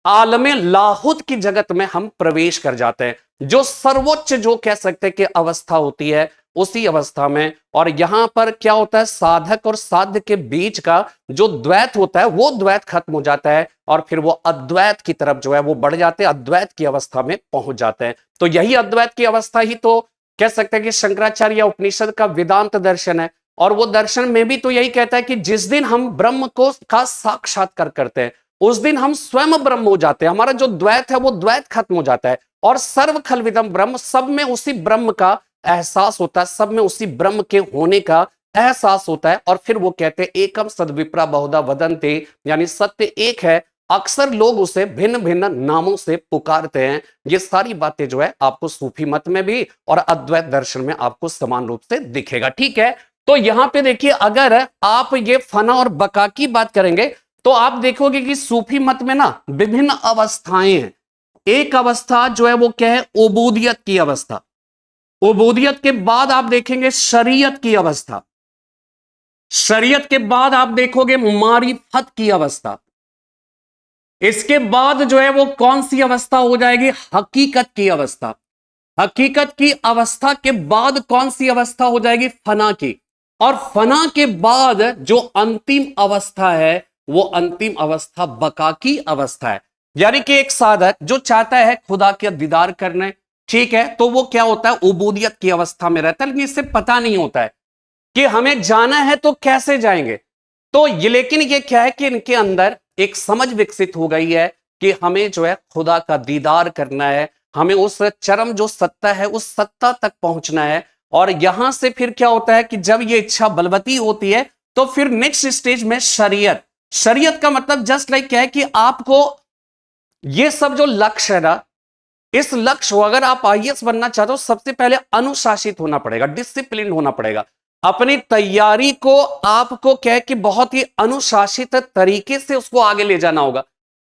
आलम लाहुत की जगत में हम प्रवेश कर जाते हैं। जो सर्वोच्च जो कह सकते हैं कि अवस्था होती है उसी अवस्था में। और यहां पर क्या होता है, साधक और साध्य के बीच का जो द्वैत होता है वो द्वैत खत्म हो जाता है और फिर वो अद्वैत की तरफ जो है वो बढ़ जाते हैं, अद्वैत की अवस्था में पहुंच जाते हैं। तो यही अद्वैत की अवस्था ही तो कह सकते हैं कि शंकराचार्य उपनिषद का वेदांत दर्शन है। और वो दर्शन में भी तो यही कहता है कि जिस दिन हम ब्रह्म को का साक्षात्कार करते हैं उस दिन हम स्वयं ब्रह्म हो जाते हैं, हमारा जो द्वैत है वो द्वैत खत्म हो जाता है और सर्व खलविदम ब्रह्म, सब में उसी ब्रह्म का एहसास होता है, सब में उसी ब्रह्म के होने का एहसास होता है। और फिर वो कहते हैं एकम सद्विप्रा बहुधा वदन्ते, यानी सत्य एक है, अक्सर लोग उसे भिन्न भिन्न नामों से पुकारते हैं। ये सारी बातें जो है आपको सूफी मत में भी और अद्वैत दर्शन में आपको समान रूप से दिखेगा। ठीक है, तो यहां पे देखिए अगर आप ये फना और बका की बात करेंगे तो आप देखोगे कि सूफी मत में ना विभिन्न अवस्थाएं हैं। एक अवस्था जो है वो क्या है, उबूदियत की अवस्था। उबूदियत के बाद आप देखेंगे शरीयत की अवस्था। शरीयत के बाद आप देखोगे मारिफत की अवस्था। इसके बाद जो है वो कौन सी अवस्था हो जाएगी, हकीकत की अवस्था। हकीकत की अवस्था के बाद कौन सी अवस्था हो जाएगी, फना की। और फना के बाद जो अंतिम अवस्था है वो अंतिम अवस्था बका की अवस्था है। यानी कि एक साधक जो चाहता है खुदा के दीदार करने, ठीक है, तो वो क्या होता है, उबूदियत की अवस्था में रहता है, लेकिन इससे पता नहीं होता है कि हमें जाना है तो कैसे जाएंगे। तो ये, लेकिन ये क्या है कि इनके अंदर एक समझ विकसित हो गई है कि हमें जो है खुदा का दीदार करना है, हमें उस चरम जो सत्ता है उस सत्ता तक पहुंचना है। और यहां से फिर क्या होता है कि जब ये इच्छा बलवती होती है तो फिर नेक्स्ट स्टेज में शरीयत। शरीयत का मतलब जस्ट लाइक क्या है कि आपको ये सब जो लक्ष्य है ना, इस लक्ष्य को अगर आप आईएएस बनना चाहते हो सबसे पहले अनुशासित होना पड़ेगा, डिसिप्लिन होना पड़ेगा। अपनी तैयारी को आपको क्या है कि बहुत ही अनुशासित तरीके से उसको आगे ले जाना होगा।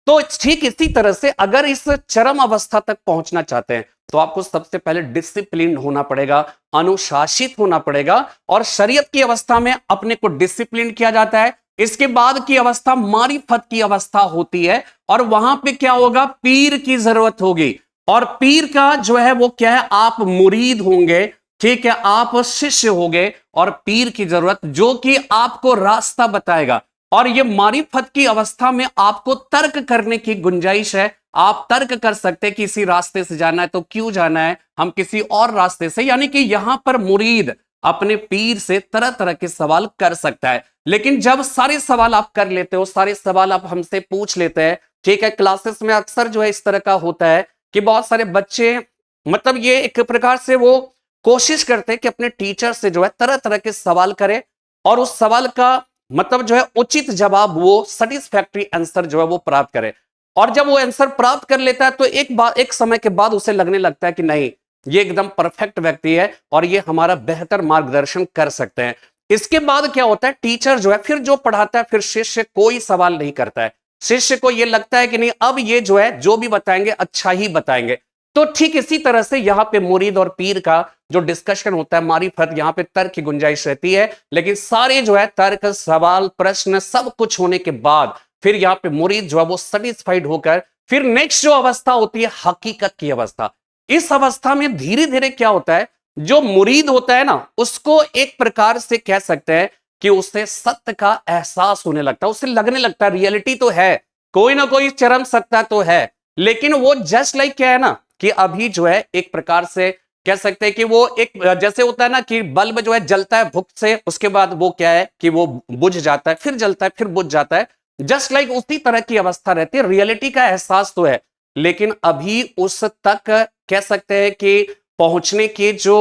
तो ठीक इसी तरह से अगर इस चरम अवस्था तक पहुंचना चाहते हैं तो आपको सबसे पहले डिसिप्लिन होना पड़ेगा, अनुशासित होना पड़ेगा। और शरीयत की अवस्था में अपने को डिसिप्लिन किया जाता है। इसके बाद की अवस्था मारिफत की अवस्था होती है और वहां पे क्या होगा, पीर की जरूरत होगी। और पीर का जो है वो क्या है, आप मुरीद होंगे, ठीक है, आप शिष्य होंगे और पीर की जरूरत जो कि आपको रास्ता बताएगा। और ये मारिफत की अवस्था में आपको तर्क करने की गुंजाइश है। आप तर्क कर सकते हैं कि इसी रास्ते से जाना है तो क्यों जाना है, हम किसी और रास्ते से। यानी कि यहां पर मुरीद अपने पीर से तरह तरह के सवाल कर सकता है। लेकिन जब सारे सवाल आप कर लेते हो, सारे सवाल आप हमसे पूछ लेते हैं, ठीक है, क्लासेस में अक्सर जो है इस तरह का होता है कि बहुत सारे बच्चे मतलब ये एक प्रकार से वो कोशिश करते हैं कि अपने टीचर से जो है तरह तरह के सवाल करें और उस सवाल का मतलब जो है उचित जवाब, वो सेटिस्फैक्टरी आंसर जो है वो प्राप्त करे। और जब वो आंसर प्राप्त कर लेता है तो एक समय के बाद उसे लगने लगता है कि नहीं, ये एकदम परफेक्ट व्यक्ति है और ये हमारा बेहतर मार्गदर्शन कर सकते हैं। इसके बाद क्या होता है, टीचर जो है फिर जो पढ़ाता है फिर शिष्य कोई सवाल नहीं करता है। शिष्य को यह लगता है कि नहीं, अब ये जो है जो भी बताएंगे अच्छा ही बताएंगे। तो ठीक इसी तरह से यहां पे मुरीद और पीर का जो डिस्कशन होता है, मारिफत, यहां पे तर्क की गुंजाइश रहती है। लेकिन सारे जो है तर्क, सवाल, प्रश्न सब कुछ होने के बाद फिर यहां पे मुरीद जो है वो सेटिस्फाइड होकर फिर नेक्स्ट जो अवस्था होती है हकीकत की अवस्था। इस अवस्था में धीरे धीरे क्या होता है, जो मुरीद होता है ना उसको एक प्रकार से कह सकते हैं कि उसे सत्य का एहसास होने लगता है, उसे लगने लगता है रियलिटी तो है, कोई ना कोई चरम सत्ता तो है। लेकिन वो जस्ट लाइक क्या है ना कि अभी जो है एक प्रकार से कह सकते हैं कि वो एक जैसे होता है ना कि बल्ब जो है जलता है भुक से, उसके बाद वो क्या है कि वो बुझ जाता है, फिर जलता है, फिर बुझ जाता है। जस्ट लाइक उसी तरह की अवस्था रहती है। रियलिटी का एहसास तो है लेकिन अभी उस तक कह सकते हैं कि पहुंचने के जो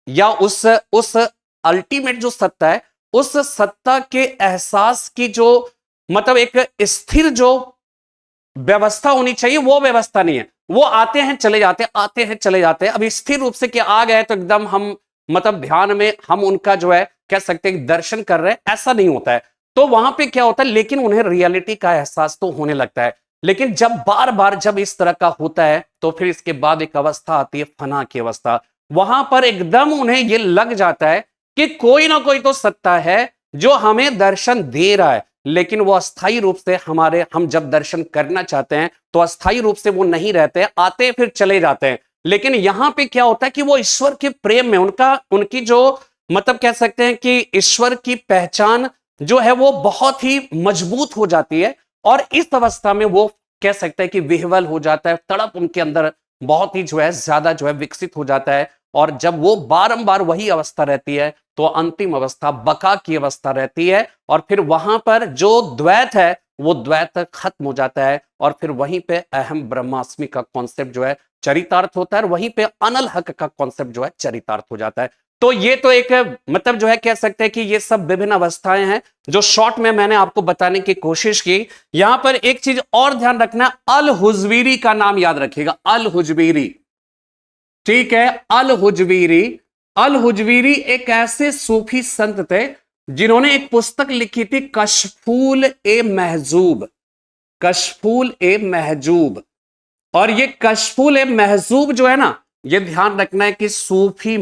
या उस अल्टीमेट जो सत्ता है, उस सत्ता के एहसास की जो मतलब एक स्थिर जो व्यवस्था होनी चाहिए वो व्यवस्था नहीं है। वो आते हैं चले जाते हैं, आते हैं चले जाते हैं। अभी स्थिर रूप से कि आ गए तो एकदम हम मतलब ध्यान में हम उनका जो है कह सकते हैं दर्शन कर रहे हैं, ऐसा नहीं होता है। तो वहां पे क्या होता है, लेकिन उन्हें रियलिटी का एहसास तो होने लगता है। लेकिन जब बार बार जब इस तरह का होता है तो फिर इसके बाद एक अवस्था आती है फना की अवस्था। वहां पर एकदम उन्हें यह लग जाता है कि कोई ना कोई तो सत्ता है जो हमें दर्शन दे रहा है, लेकिन वो अस्थाई रूप से हम जब दर्शन करना चाहते हैं तो अस्थाई रूप से वो नहीं रहते हैं, आते हैं फिर चले जाते हैं। लेकिन यहां पे क्या होता है कि वो ईश्वर के प्रेम में उनकी जो मतलब कह सकते हैं कि ईश्वर की पहचान जो है वो बहुत ही मजबूत हो जाती है, और इस अवस्था में वो कह सकते हैं कि विह्वल हो जाता है, तड़प उनके अंदर बहुत ही जो है ज्यादा जो है विकसित हो जाता है। और जब वो बारंबार वही अवस्था रहती है तो अंतिम अवस्था बका की अवस्था रहती है, और फिर वहां पर जो द्वैत है वो द्वैत खत्म हो जाता है, और फिर वहीं पे अहम ब्रह्मास्मि का कॉन्सेप्ट जो है चरितार्थ होता है, और वहीं पे अनल हक का कॉन्सेप्ट जो है चरितार्थ हो जाता है। तो ये तो एक मतलब जो है कह सकते हैं कि ये सब विभिन्न अवस्थाएं हैं जो शॉर्ट में मैंने आपको बताने की कोशिश की। यहां पर एक चीज और ध्यान रखना, अल हुजवीरी का नाम याद रखिएगा, अल हुजवीरी, ठीक है। अल हुजवीरी एक ऐसे सूफी संत थे जिन्होंने एक पुस्तक लिखी थी, कशफूल ए महजूब, कशफूल ए महजूब। और ये कशफूल ए महजूब जो है ना, ये ध्यान रखना है कि सूफी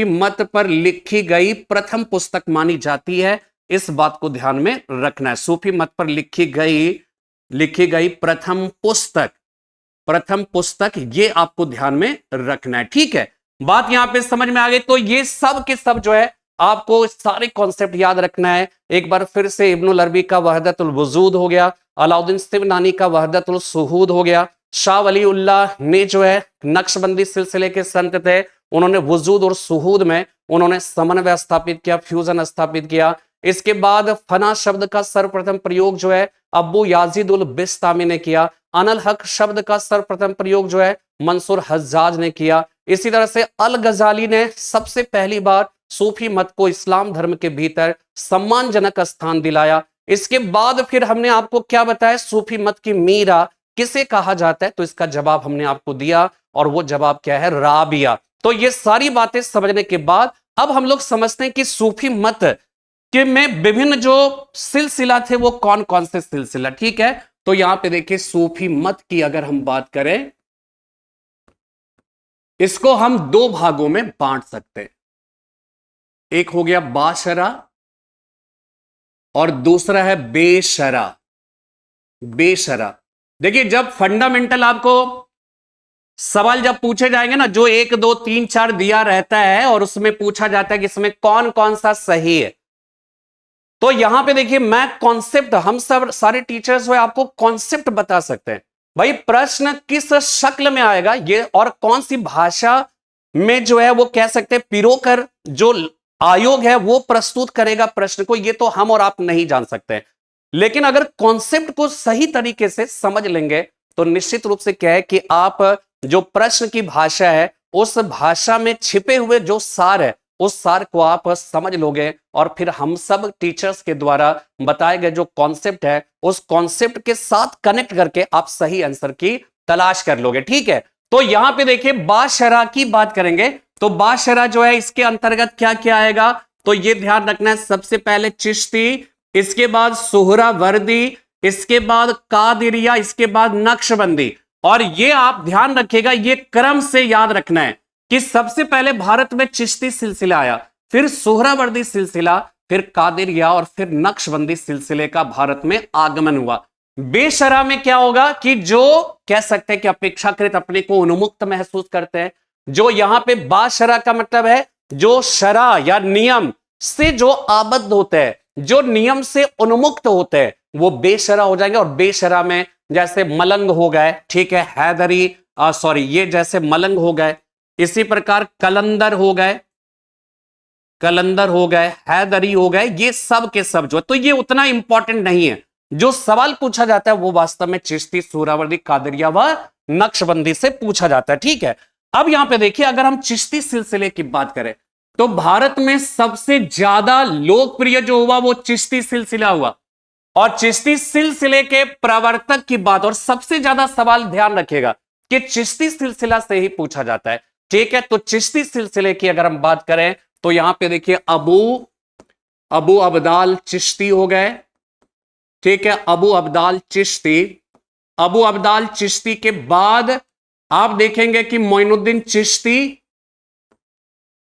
मत पर लिखी गई प्रथम पुस्तक मानी जाती है। इस बात को ध्यान में रखना है, सूफी मत पर लिखी गई प्रथम पुस्तक ये आपको ध्यान में रखना है, ठीक है। बात यहां पे समझ में आ गई। तो ये सब के सब जो है आपको सारे कॉन्सेप्ट याद रखना है। एक बार फिर से इब्नुल अरबी का वहदतुल वजूद हो गया, अलाउद्दीन सिवनानी का वहदतुल सुहूद हो गया, शाह वलीउल्लाह ने जो है नक्शबंदी सिलसिले के संत थे, उन्होंने वजूद और सुहूद में उन्होंने समन्वय स्थापित किया, फ्यूजन स्थापित किया। इसके बाद फना शब्द का सर्वप्रथम प्रयोग जो है अब्बू याजिदुल बिस्तामी ने किया। अनल हक शब्द का सर्वप्रथम प्रयोग जो है मंसूर हज्जाज ने किया। इसी तरह से अल गजाली ने सबसे पहली बार सूफी मत को इस्लाम धर्म के भीतर सम्मानजनक स्थान दिलाया। इसके बाद फिर हमने आपको क्या बताया, सूफी मत की मीरा किसे कहा जाता है, तो इसका जवाब हमने आपको दिया, और वो जवाब क्या है, राबिया। तो ये सारी बातें समझने के बाद अब हम लोग समझते हैं कि सूफी मत के में विभिन्न जो सिलसिला थे वो कौन कौन से सिलसिला, ठीक है। तो यहां पे देखिए सूफी मत की अगर हम बात करें, इसको हम दो भागों में बांट सकते हैं। एक हो गया बाशरा और दूसरा है बेशरा। बेशरा देखिए, जब फंडामेंटल आपको सवाल जब पूछे जाएंगे ना, जो 1 2 3 4 दिया रहता है और उसमें पूछा जाता है कि इसमें कौन कौन सा सही है, तो यहां पे देखिए मैं कॉन्सेप्ट, हम सब सारे टीचर्स हुए आपको कॉन्सेप्ट बता सकते हैं। भाई प्रश्न किस शक्ल में आएगा ये और कौन सी भाषा में जो है वो कह सकते हैं पिरोकर जो आयोग है वो प्रस्तुत करेगा प्रश्न को, ये तो हम और आप नहीं जान सकते। लेकिन अगर कॉन्सेप्ट को सही तरीके से समझ लेंगे तो निश्चित रूप से क्या है कि आप जो प्रश्न की भाषा है उस भाषा में छिपे हुए जो सार है उस सार को आप समझ लोगे, और फिर हम सब टीचर्स के द्वारा बताए गए जो कॉन्सेप्ट है उस कॉन्सेप्ट के साथ कनेक्ट करके आप सही आंसर की तलाश कर लोगे, ठीक है। तो यहां पे देखिए बाशरा की बात करेंगे, तो बाशरा जो है इसके अंतर्गत क्या क्या आएगा, तो ये ध्यान रखना है। सबसे पहले चिश्ती, इसके बाद सुहरावर्दी, इसके बाद कादिरिया, इसके बाद नक्शबंदी। और ये आप ध्यान रखिएगा, ये क्रम से याद रखना है कि सबसे पहले भारत में चिश्ती सिलसिला आया, फिर सोहरावर्दी सिलसिला, फिर कादिरिया और फिर नक्शबंदी सिलसिले का भारत में आगमन हुआ। बेशरा में क्या होगा कि जो कह सकते हैं कि अपेक्षाकृत अपने को उन्मुक्त महसूस करते हैं, जो यहां पे बाशरा का मतलब है जो शरा या नियम से जो आबद्ध होते हैं, जो नियम से उन्मुक्त होते हैं वो बेशरा हो जाएंगे। और बेशरा में जैसे मलंग हो गए, ठीक है, हैदरी सॉरी ये जैसे मलंग हो गए, इसी प्रकार कलंदर हो गए, हैदरी हो गए, ये सब के सब जो है, तो ये उतना इंपॉर्टेंट नहीं है। जो सवाल पूछा जाता है वो वास्तव में चिश्ती, सोहरावर्दी, कादिरिया व नक्शबंदी से पूछा जाता है, ठीक है। अब यहां पे देखिए अगर हम चिश्ती सिलसिले की बात करें तो भारत में सबसे ज्यादा लोकप्रिय जो हुआ वो चिश्ती सिलसिला हुआ, और चिश्ती सिलसिले के प्रवर्तक की बात, और सबसे ज्यादा सवाल ध्यान रखिएगा कि चिश्ती सिलसिला से ही पूछा जाता है, ठीक है। तो चिश्ती सिलसिले की अगर हम बात करें तो यहां पे देखिए अबू अब्दाल चिश्ती हो गए, ठीक है, अबू अब्दाल चिश्ती के बाद आप देखेंगे कि मोइनुद्दीन चिश्ती,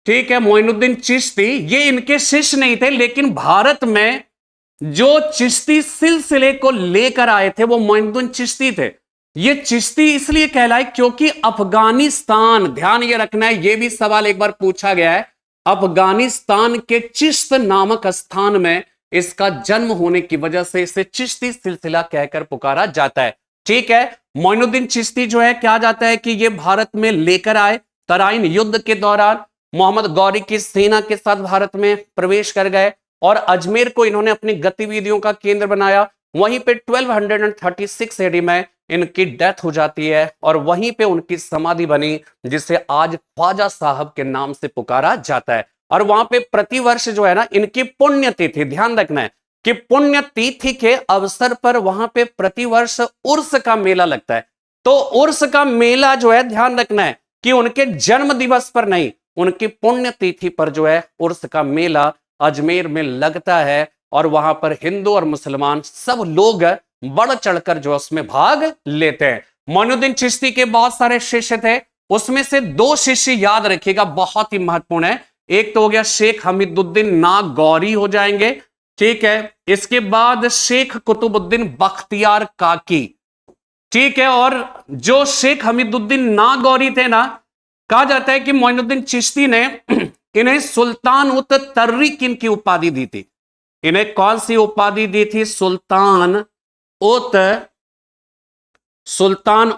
ठीक है, मोइनुद्दीन चिश्ती, ये इनके शिष्य नहीं थे, लेकिन भारत में जो चिश्ती सिलसिले को लेकर आए थे वो मोइनुद्दीन चिश्ती थे। ये चिश्ती इसलिए कहलाए क्योंकि अफगानिस्तान, ध्यान ये रखना है, ये भी सवाल एक बार पूछा गया है, अफगानिस्तान के चिश्त नामक स्थान में इसका जन्म होने की वजह से इसे चिश्ती सिलसिला कहकर पुकारा जाता है। ठीक है, मोइनुद्दीन चिश्ती जो है, क्या जाता है कि ये भारत में लेकर आए, तराइन युद्ध के दौरान मोहम्मद गौरी की सेना के साथ भारत में प्रवेश कर गए और अजमेर को इन्होंने अपनी गतिविधियों का केंद्र बनाया। वहीं पे 1236 एडी में इनकी डेथ हो जाती है और वहीं पे उनकी समाधि बनी, जिसे आज ख्वाजा साहब के नाम से पुकारा जाता है। और वहां पे प्रतिवर्ष जो है ना, इनकी पुण्यतिथि, ध्यान रखना है कि पुण्यतिथि के अवसर पर वहां पे प्रतिवर्ष उर्स का मेला लगता है। तो उर्स का मेला जो है, ध्यान रखना है कि उनके जन्म दिवस पर नहीं, उनकी पुण्यतिथि पर जो है उर्स का मेला अजमेर में लगता है और वहां पर हिंदू और मुसलमान सब लोग बढ़ चढ़कर जो उसमें भाग लेते हैं। मोइनुद्दीन चिश्ती के बहुत सारे शिष्य थे, उसमें से दो शिष्य याद रखिएगा, बहुत ही महत्वपूर्ण है। एक तो हो गया शेख हमीदुद्दीन नागौरी हो जाएंगे, ठीक है, इसके बाद शेख कुतुबुद्दीन बख्तियार काकी, ठीक है। और जो शेख हमीदुद्दीन नागौरी थे ना, कहा जाता है कि मोइनुद्दीन चिश्ती ने इन्हें सुल्तान उत तर्रीकिन की उपाधि दी थी। इन्हें कौन सी उपाधि दी थी? सुल्तान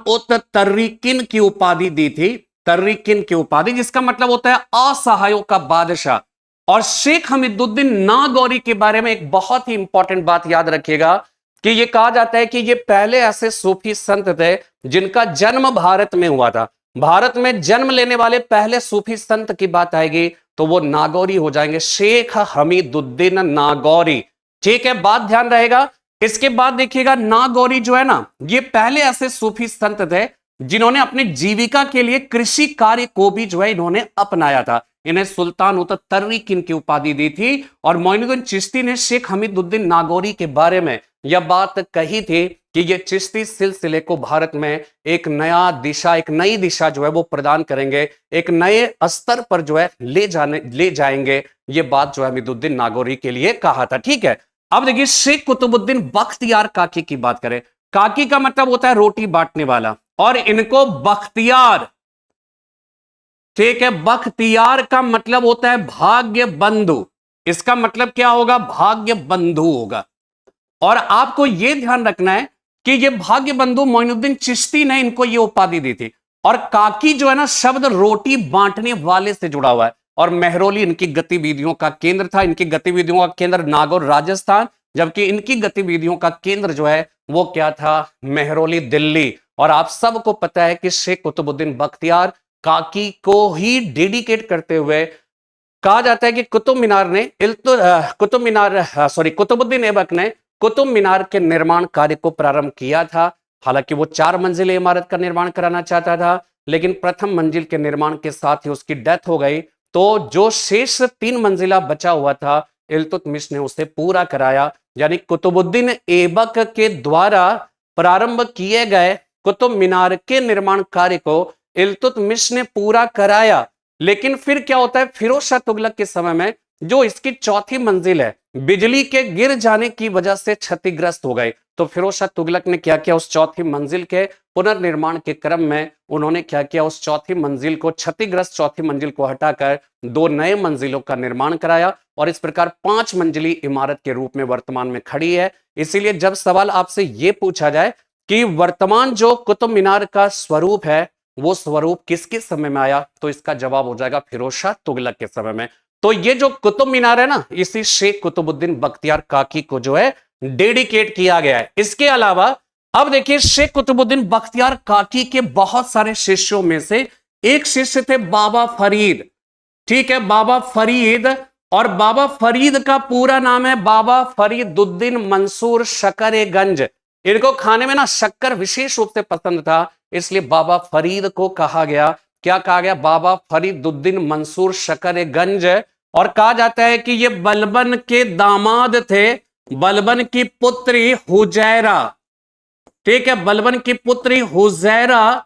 उत तर्रीकिन की उपाधि दी थी, तर्रीकिन की उपाधि, जिसका मतलब होता है असहायों का बादशाह। और शेख हमीदुद्दीन नागौरी के बारे में एक बहुत ही इंपॉर्टेंट बात याद रखिएगा कि यह कहा जाता है कि ये पहले ऐसे सूफी संत थे जिनका जन्म भारत में हुआ था। भारत में जन्म लेने वाले पहले सूफी संत की बात आएगी तो वो नागौरी हो जाएंगे, शेख हमीदुद्दीन नागौरी, ठीक है, बात ध्यान रहेगा। इसके बाद देखिएगा, नागौरी जो है ना, ये पहले ऐसे सूफी संत थे जिन्होंने अपनी जीविका के लिए कृषि कार्य को भी जो है इन्होंने अपनाया था। इन्हें सुल्तान उत तर्रीकिन की उपाधि दी थी। और मोइनुद्दीन चिश्ती ने शेख हमीदुद्दीन नागौरी के बारे में यह बात कही थी कि ये चिश्ती सिलसिले को भारत में एक नया दिशा, एक नई दिशा जो है वो प्रदान करेंगे, एक नए स्तर पर जो है ले जाएंगे। ये बात जो है हमीदुद्दीन नागौरी के लिए कहा था, ठीक है। अब देखिए, शेख कुतुबुद्दीन बख्तियार काकी की बात करें। काकी का मतलब होता है रोटी बांटने वाला, और इनको बख्तियार, ठीक है, बख्तियार का मतलब होता है भाग्य बंधु। इसका मतलब क्या होगा? भाग्य बंधु होगा। और आपको यह ध्यान रखना है कि ये भाग्य बंधु मोइनुद्दीन चिश्ती ने इनको ये उपाधि दी थी। और काकी जो है ना, शब्द रोटी बांटने वाले से जुड़ा हुआ है, और मेहरौली इनकी गतिविधियों का केंद्र था। इनकी गतिविधियों का केंद्र नागौर राजस्थान, जबकि इनकी गतिविधियों का केंद्र जो है वो क्या था? मेहरौली दिल्ली। और आप सबको पता है कि शेख कुतुबुद्दीन बख्तियार काकी को ही डेडिकेट करते हुए कहा जाता है कि कुतुबुद्दीन ऐबक ने कुतुब मीनार के निर्माण कार्य को प्रारंभ किया था। हालांकि वो 4 मंजिले इमारत का निर्माण कराना चाहता था, लेकिन प्रथम मंजिल के निर्माण के साथ ही उसकी डेथ हो गई। तो जो शेष 3 मंजिला बचा हुआ था, इल्तुतमिश ने उसे पूरा कराया। यानी कुतुबुद्दीन ऐबक के द्वारा प्रारंभ किए गए कुतुब मीनार के निर्माण कार्य को इल्तुतमिश ने पूरा कराया। लेकिन फिर क्या होता है, फिरोज शाह तुगलक के समय में जो इसकी 4थी मंजिल है, बिजली के गिर जाने की वजह से क्षतिग्रस्त हो गए। तो फिरोज शाह तुगलक ने क्या किया? उस 4थी मंजिल के पुनर्निर्माण के क्रम में उन्होंने क्या किया? उस 4थी मंजिल को, क्षतिग्रस्त 4थी मंजिल को हटाकर 2 नए मंजिलों का निर्माण कराया, और इस प्रकार 5 मंजिली इमारत के रूप में वर्तमान में खड़ी है। इसीलिए जब सवाल आपसे यह पूछा जाए कि वर्तमान जो कुतुब मीनार का स्वरूप है, वो स्वरूप किसके समय में आया, तो इसका जवाब हो जाएगा फिरोज शाह तुगलक के समय में। तो ये जो कुतुब मीनार है ना, इसी शेख कुतुबुद्दीन बख्तियार काकी को जो है डेडिकेट किया गया है। इसके अलावा अब देखिए, शेख कुतुबुद्दीन बख्तियार काकी के बहुत सारे शिष्यों में से एक शिष्य थे बाबा फरीद, ठीक है, बाबा फरीद। और बाबा फरीद का पूरा नाम है बाबा फरीदुद्दीन मंसूर शकरेगंज। इनको खाने में ना शक्कर विशेष रूप से पसंद था, इसलिए बाबा फरीद को कहा गया, क्या कहा गया? बाबा फरीदुद्दीन मंसूर शकरेगंज। और कहा जाता है कि ये बलबन के दामाद थे, बलबन की पुत्री हुजैरा, ठीक है, बलबन की पुत्री हुजैरा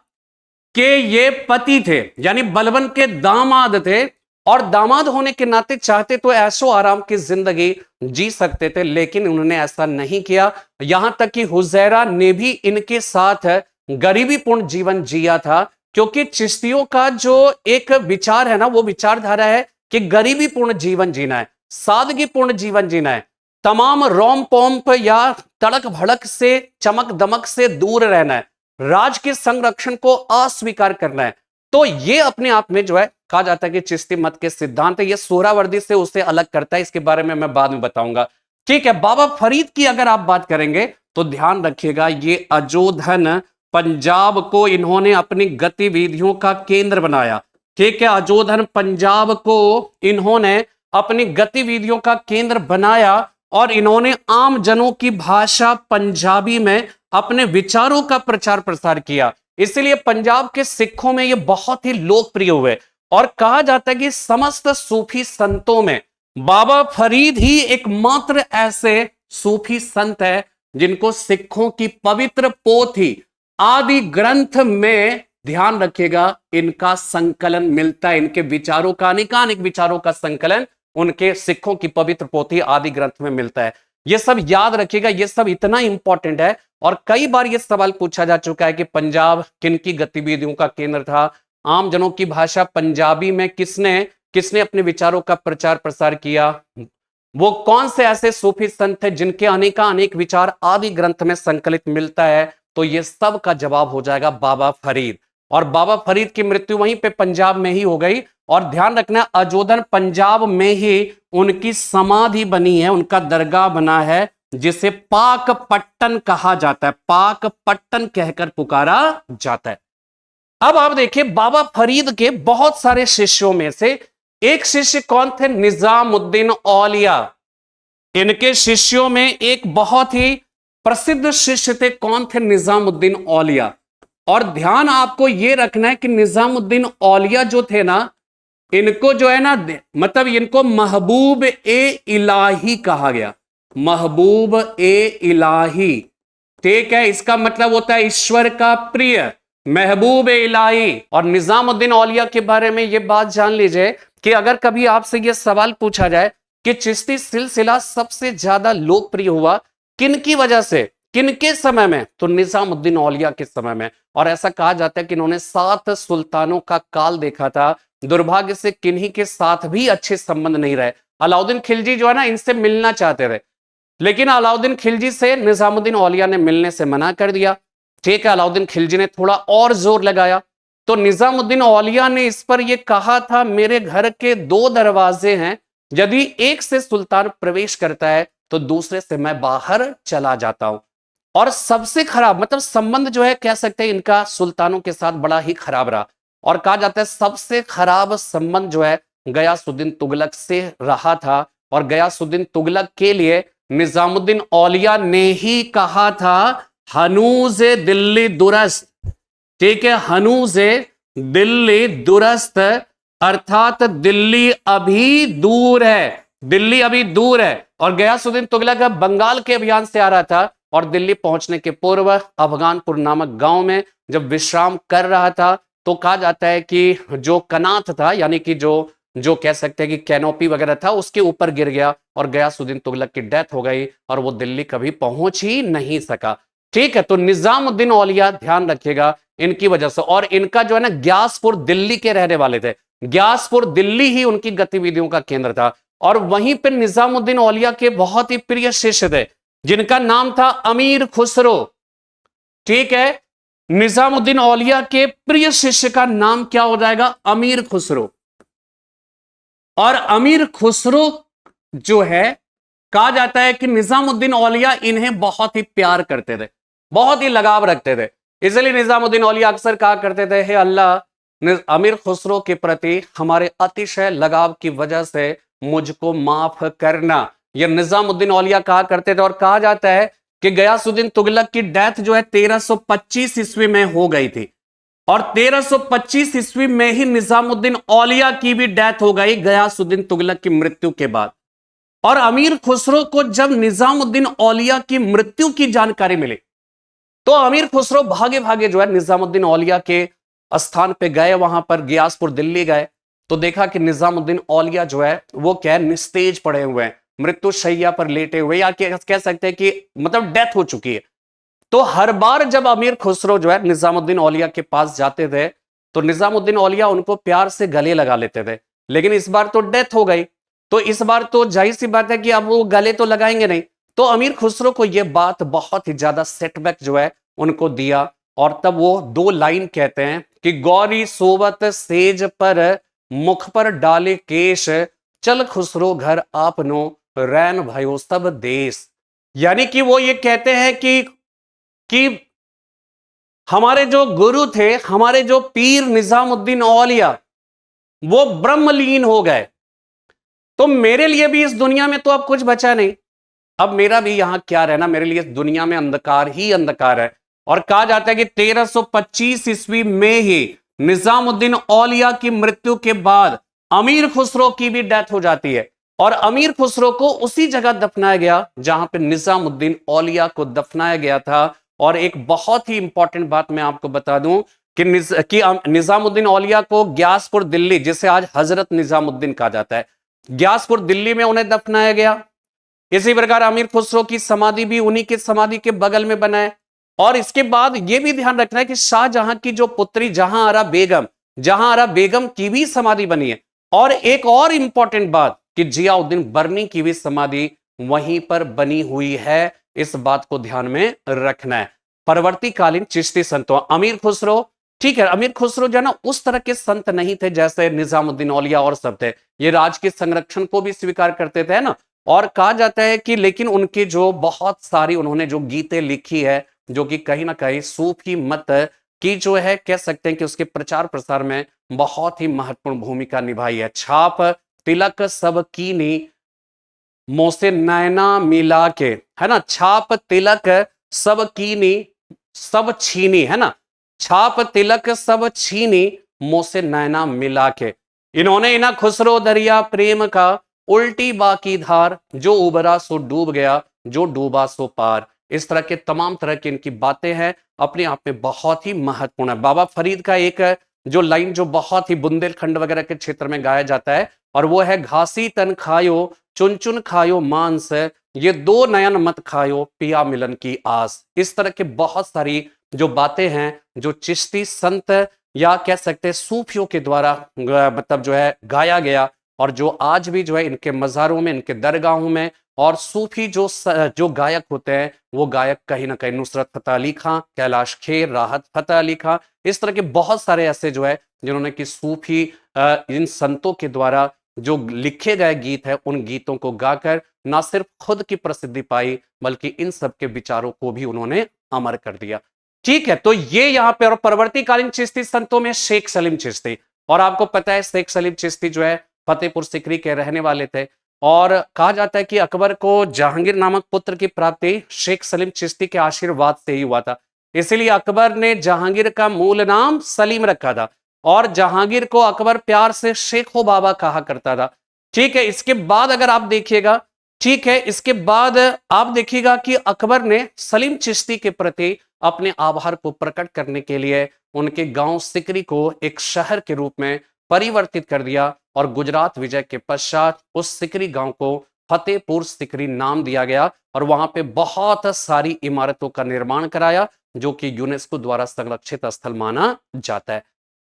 के ये पति थे, यानी बलबन के दामाद थे। और दामाद होने के नाते चाहते तो ऐशो आराम की जिंदगी जी सकते थे, लेकिन उन्होंने ऐसा नहीं किया। यहां तक कि हुजैरा ने भी इनके साथ गरीबीपूर्ण जीवन जिया था, क्योंकि चिश्तियों का जो एक विचार है ना, वो विचारधारा है कि गरीबीपूर्ण जीवन जीना है, सादगीपूर्ण जीवन जीना है, तमाम रोम पोम्प या तड़क भड़क से, चमक दमक से दूर रहना है, राज के संरक्षण को अस्वीकार करना है। तो ये अपने आप में जो है कहा जाता है कि चिश्ती मत के सिद्धांत है। ये सोहरावर्दी से उसे अलग करता है, इसके बारे में मैं बाद में बताऊंगा। ठीक है, बाबा फरीद की अगर आप बात करेंगे तो ध्यान रखिएगा, ये अजोधन पंजाब को इन्होंने अपनी गतिविधियों का केंद्र बनाया। ठीक है, अजोधन पंजाब को इन्होंने अपनी गतिविधियों का केंद्र बनाया और इन्होंने आम जनों की भाषा पंजाबी में अपने विचारों का प्रचार प्रसार किया। इसलिए पंजाब के सिखों में यह बहुत ही लोकप्रिय हुए और कहा जाता है कि समस्त सूफी संतों में बाबा फरीद ही एकमात्र ऐसे सूफी संत है जिनको सिखों की पवित्र पोथी आदि ग्रंथ में, ध्यान रखिएगा, इनका संकलन मिलता है। इनके विचारों का, अनेकानेक विचारों का संकलन उनके सिखों की पवित्र पोथी आदि ग्रंथ में मिलता है। यह सब याद रखिएगा, यह सब इतना इंपॉर्टेंट है। और कई बार यह सवाल पूछा जा चुका है कि पंजाब किन की गतिविधियों का केंद्र था, आम जनों की भाषा पंजाबी में किसने किसने अपने विचारों का प्रचार प्रसार किया, वो कौन से ऐसे सूफी संत थे जिनके अनेक विचार आदि ग्रंथ में संकलित मिलता है। तो ये सब का जवाब हो जाएगा बाबा फरीद। और बाबा फरीद की मृत्यु वहीं पे पंजाब में ही हो गई। और ध्यान रखना, अजोधन पंजाब में ही उनकी समाधि बनी है, उनका दरगाह बना है, जिसे पाक पट्टन कहा जाता है, पाक पट्टन कहकर पुकारा जाता है। अब आप देखिए, बाबा फरीद के बहुत सारे शिष्यों में से एक शिष्य कौन थे? निजामुद्दीन औलिया। इनके शिष्यों में एक बहुत ही प्रसिद्ध शिष्य थे, कौन थे? निजामुद्दीन औलिया। और ध्यान आपको यह रखना है कि निजामुद्दीन औलिया जो थे ना, इनको जो है ना, मतलब इनको महबूब ए इलाही कहा गया, महबूब ए इलाही। ठीक है, इसका मतलब होता है ईश्वर का प्रिय, महबूब ए इलाही। और निजामुद्दीन औलिया के बारे में यह बात जान लीजिए कि अगर कभी आपसे यह सवाल पूछा जाए कि चिश्ती सिलसिला सबसे ज्यादा लोकप्रिय हुआ किन की वजह से, किन के समय में, तो निजामुद्दीन औलिया के समय में। और ऐसा कहा जाता है कि इन्होंने 7 सुल्तानों का काल देखा था। दुर्भाग्य से किन्हीं के साथ भी अच्छे संबंध नहीं रहे। अलाउद्दीन खिलजी जो है ना, इनसे मिलना चाहते थे, लेकिन अलाउद्दीन खिलजी से निजामुद्दीन औलिया ने मिलने से मना कर दिया। ठीक है, अलाउद्दीन खिलजी ने थोड़ा और जोर लगाया तो निजामुद्दीन औलिया ने इस पर यह कहा था, मेरे घर के 2 दरवाजे हैं, यदि एक से सुल्तान प्रवेश करता है तो दूसरे से मैं बाहर चला जाता हूं। और सबसे खराब, मतलब संबंध जो है, कह सकते हैं इनका सुल्तानों के साथ बड़ा ही खराब रहा। और कहा जाता है सबसे खराब संबंध जो है गयासुद्दीन तुगलक से रहा था। और गयासुद्दीन तुगलक के लिए निजामुद्दीन औलिया ने ही कहा था, हनूज दिल्ली दुरस्त। ठीक है, हनूज दिल्ली दुरस्त, अर्थात दिल्ली अभी दूर है, दिल्ली अभी दूर है। और गयासुद्दीन तुगलक बंगाल के अभियान से आ रहा था और दिल्ली पहुंचने के पूर्व अफगानपुर नामक गांव में जब विश्राम कर रहा था तो कहा जाता है कि जो कनात था, यानी कि जो कह सकते हैं कि कैनोपी वगैरह था, उसके ऊपर गिर गया और गयासुद्दीन तुगलक की डेथ हो गई और वो दिल्ली कभी पहुंच ही नहीं सका। ठीक है, तो निजामुद्दीन औलिया, ध्यान रखिएगा, इनकी वजह से। और इनका जो है ना, ग्यासपुर दिल्ली के रहने वाले थे, ग्यासपुर दिल्ली ही उनकी गतिविधियों का केंद्र था। और वहीं पर निजामुद्दीन औलिया के बहुत ही प्रिय शिष्य थे जिनका नाम था अमीर खुसरो। ठीक है, निजामुद्दीन औलिया के प्रिय शिष्य का नाम क्या हो जाएगा? अमीर खुसरो। और अमीर खुसरो जो है, कहा जाता है कि निजामुद्दीन औलिया इन्हें बहुत ही प्यार करते थे, बहुत ही लगाव रखते थे। इसलिए निजामुद्दीन औलिया अक्सर कहा करते थे, हे अल्लाह, अमीर खुसरो के प्रति हमारे अतिशय लगाव की वजह से मुझको माफ करना। यह निजामुद्दीन औलिया कहा करते थे। और कहा जाता है कि गयासुद्दीन तुगलक की डेथ जो है 1325 ईस्वी में हो गई थी और 1325 ईस्वी में ही निजामुद्दीन औलिया की भी डेथ हो गई गयासुद्दीन तुगलक की मृत्यु के बाद। और अमीर खुसरो को जब निजामुद्दीन औलिया की मृत्यु की जानकारी मिली तो अमीर खुसरो भागे भागे जो है निजामुद्दीन औलिया के स्थान पे गए, वहां पर गियासपुर दिल्ली गए तो देखा कि निजामुद्दीन औलिया जो है वो क्या है, निस्तेज पड़े हुए हैं, मृत्यु शैया पर लेटे हुए, या कह सकते हैं कि मतलब डेथ हो चुकी है। तो हर बार जब अमीर खुसरो जो है निजामुद्दीन औलिया के पास जाते थे तो निजामुद्दीन औलिया उनको प्यार से गले लगा लेते थे। लेकिन इस बार तो डेथ हो गई, तो इस बार तो जाहिर सी बात है कि अब वो गले तो लगाएंगे नहीं। तो अमीर खुसरो को यह बात बहुत ही ज्यादा सेटबैक जो है उनको दिया, और तब वो दो लाइन कहते हैं कि गौरी सोवत सेज पर मुख पर डाले केश, चल खुसरो घर आपनो रैन भयो सब देश। यानी कि वो ये कहते हैं कि हमारे जो गुरु थे, हमारे जो पीर निजामुद्दीन औलिया, वो ब्रह्मलीन हो गए, तो मेरे लिए भी इस दुनिया में तो अब कुछ बचा नहीं। अब मेरा भी यहां क्या रहना, मेरे लिए इस दुनिया में अंधकार ही अंधकार है। और कहा जाता है कि 1325 ईस्वी में ही निजामुद्दीन औलिया की मृत्यु के बाद अमीर खुसरो की भी डेथ हो जाती है, और अमीर खुसरो को उसी जगह दफनाया गया जहां पे निजामुद्दीन औलिया को दफनाया गया था। और एक बहुत ही इंपॉर्टेंट बात मैं आपको बता दूं कि निजामुद्दीन औलिया को ग्यासपुर दिल्ली, जिसे आज हजरत निजामुद्दीन कहा जाता है, ग्यासपुर दिल्ली में उन्हें दफनाया गया। इसी प्रकार अमीर खुसरो की समाधि भी उन्हीं की समाधि के बगल में बना है। और इसके बाद यह भी ध्यान रखना है कि शाहजहां की जो पुत्री जहां आरा बेगम की भी समाधि बनी है। और एक और इंपॉर्टेंट बात कि जियाउद्दीन बर्नी की भी समाधि वहीं पर बनी हुई है, इस बात को ध्यान में रखना है। परवर्ती कालीन चिश्ती संतों, अमीर खुसरो, ठीक है, अमीर खुसरो जो है ना उस तरह के संत नहीं थे जैसे निजामुद्दीन औलिया और सब थे। ये राज के संरक्षण को भी स्वीकार करते थे ना। और कहा जाता है कि लेकिन उनके जो बहुत सारी उन्होंने जो गीतें लिखी है, जो कि कहीं ना कहीं सूफी मत की जो है कह सकते हैं कि उसके प्रचार प्रसार में बहुत ही महत्वपूर्ण भूमिका निभाई है। छाप तिलक सब कीनी मोसे नैना मिला के, है ना, छाप तिलक सब कीनी सब छीनी, है ना, छाप तिलक सब छीनी मोसे नैना मिला के। इन्होंने इना खुसरो दरिया प्रेम का उल्टी बाकी धार, जो उबरा सो डूब गया, जो डूबा सो पार। इस तरह के तमाम तरह की इनकी बातें हैं, अपने आप में बहुत ही महत्वपूर्ण है। बाबा फरीद का एक जो लाइन जो बहुत ही बुंदेलखंड वगैरह के क्षेत्र में गाया जाता है, और वो है घासी तन खायो चुन चुन खायो मांस, ये दो नयन मत खायो पिया मिलन की आस। इस तरह के बहुत सारी जो बातें हैं जो चिश्ती संत या कह सकते हैं सूफियों के द्वारा मतलब जो है गाया गया, और जो आज भी जो है इनके मज़ारों में, इनके दरगाहों में, और सूफी जो गायक होते हैं वो गायक कहीं ना कहीं नुसरत फतेह अली खां, कैलाश खेर, राहत फतेह अली खां, इस तरह के बहुत सारे ऐसे जो है जिन्होंने कि सूफी इन संतों के द्वारा जो लिखे गए गीत है उन गीतों को गाकर ना सिर्फ खुद की प्रसिद्धि पाई बल्कि इन सब के विचारों को भी उन्होंने अमर कर दिया। ठीक है, तो ये यहां पे, और परवर्ती कालीन चिश्ती संतों में शेख सलीम चिश्ती, और आपको पता है शेख सलीम चिश्ती जो है फतेहपुर सिकरी के रहने वाले थे। और कहा जाता है कि अकबर को जहांगीर नामक पुत्र की प्राप्ति शेख सलीम चिश्ती के आशीर्वाद से ही हुआ था, इसीलिए अकबर ने जहांगीर का मूल नाम सलीम रखा था, और जहांगीर को अकबर प्यार से शेखो बाबा कहा करता था। ठीक है, इसके बाद अगर आप देखिएगा, ठीक है, इसके बाद आप देखिएगा कि अकबर ने सलीम चिश्ती के प्रति अपने आभार को प्रकट करने के लिए उनके गांव सिकरी को एक शहर के रूप में परिवर्तित कर दिया, और गुजरात विजय के पश्चात उस सिकरी गांव को फतेहपुर सिकरी नाम दिया गया, और वहां पे बहुत सारी इमारतों का निर्माण कराया जो कि यूनेस्को द्वारा संरक्षित स्थल माना जाता है।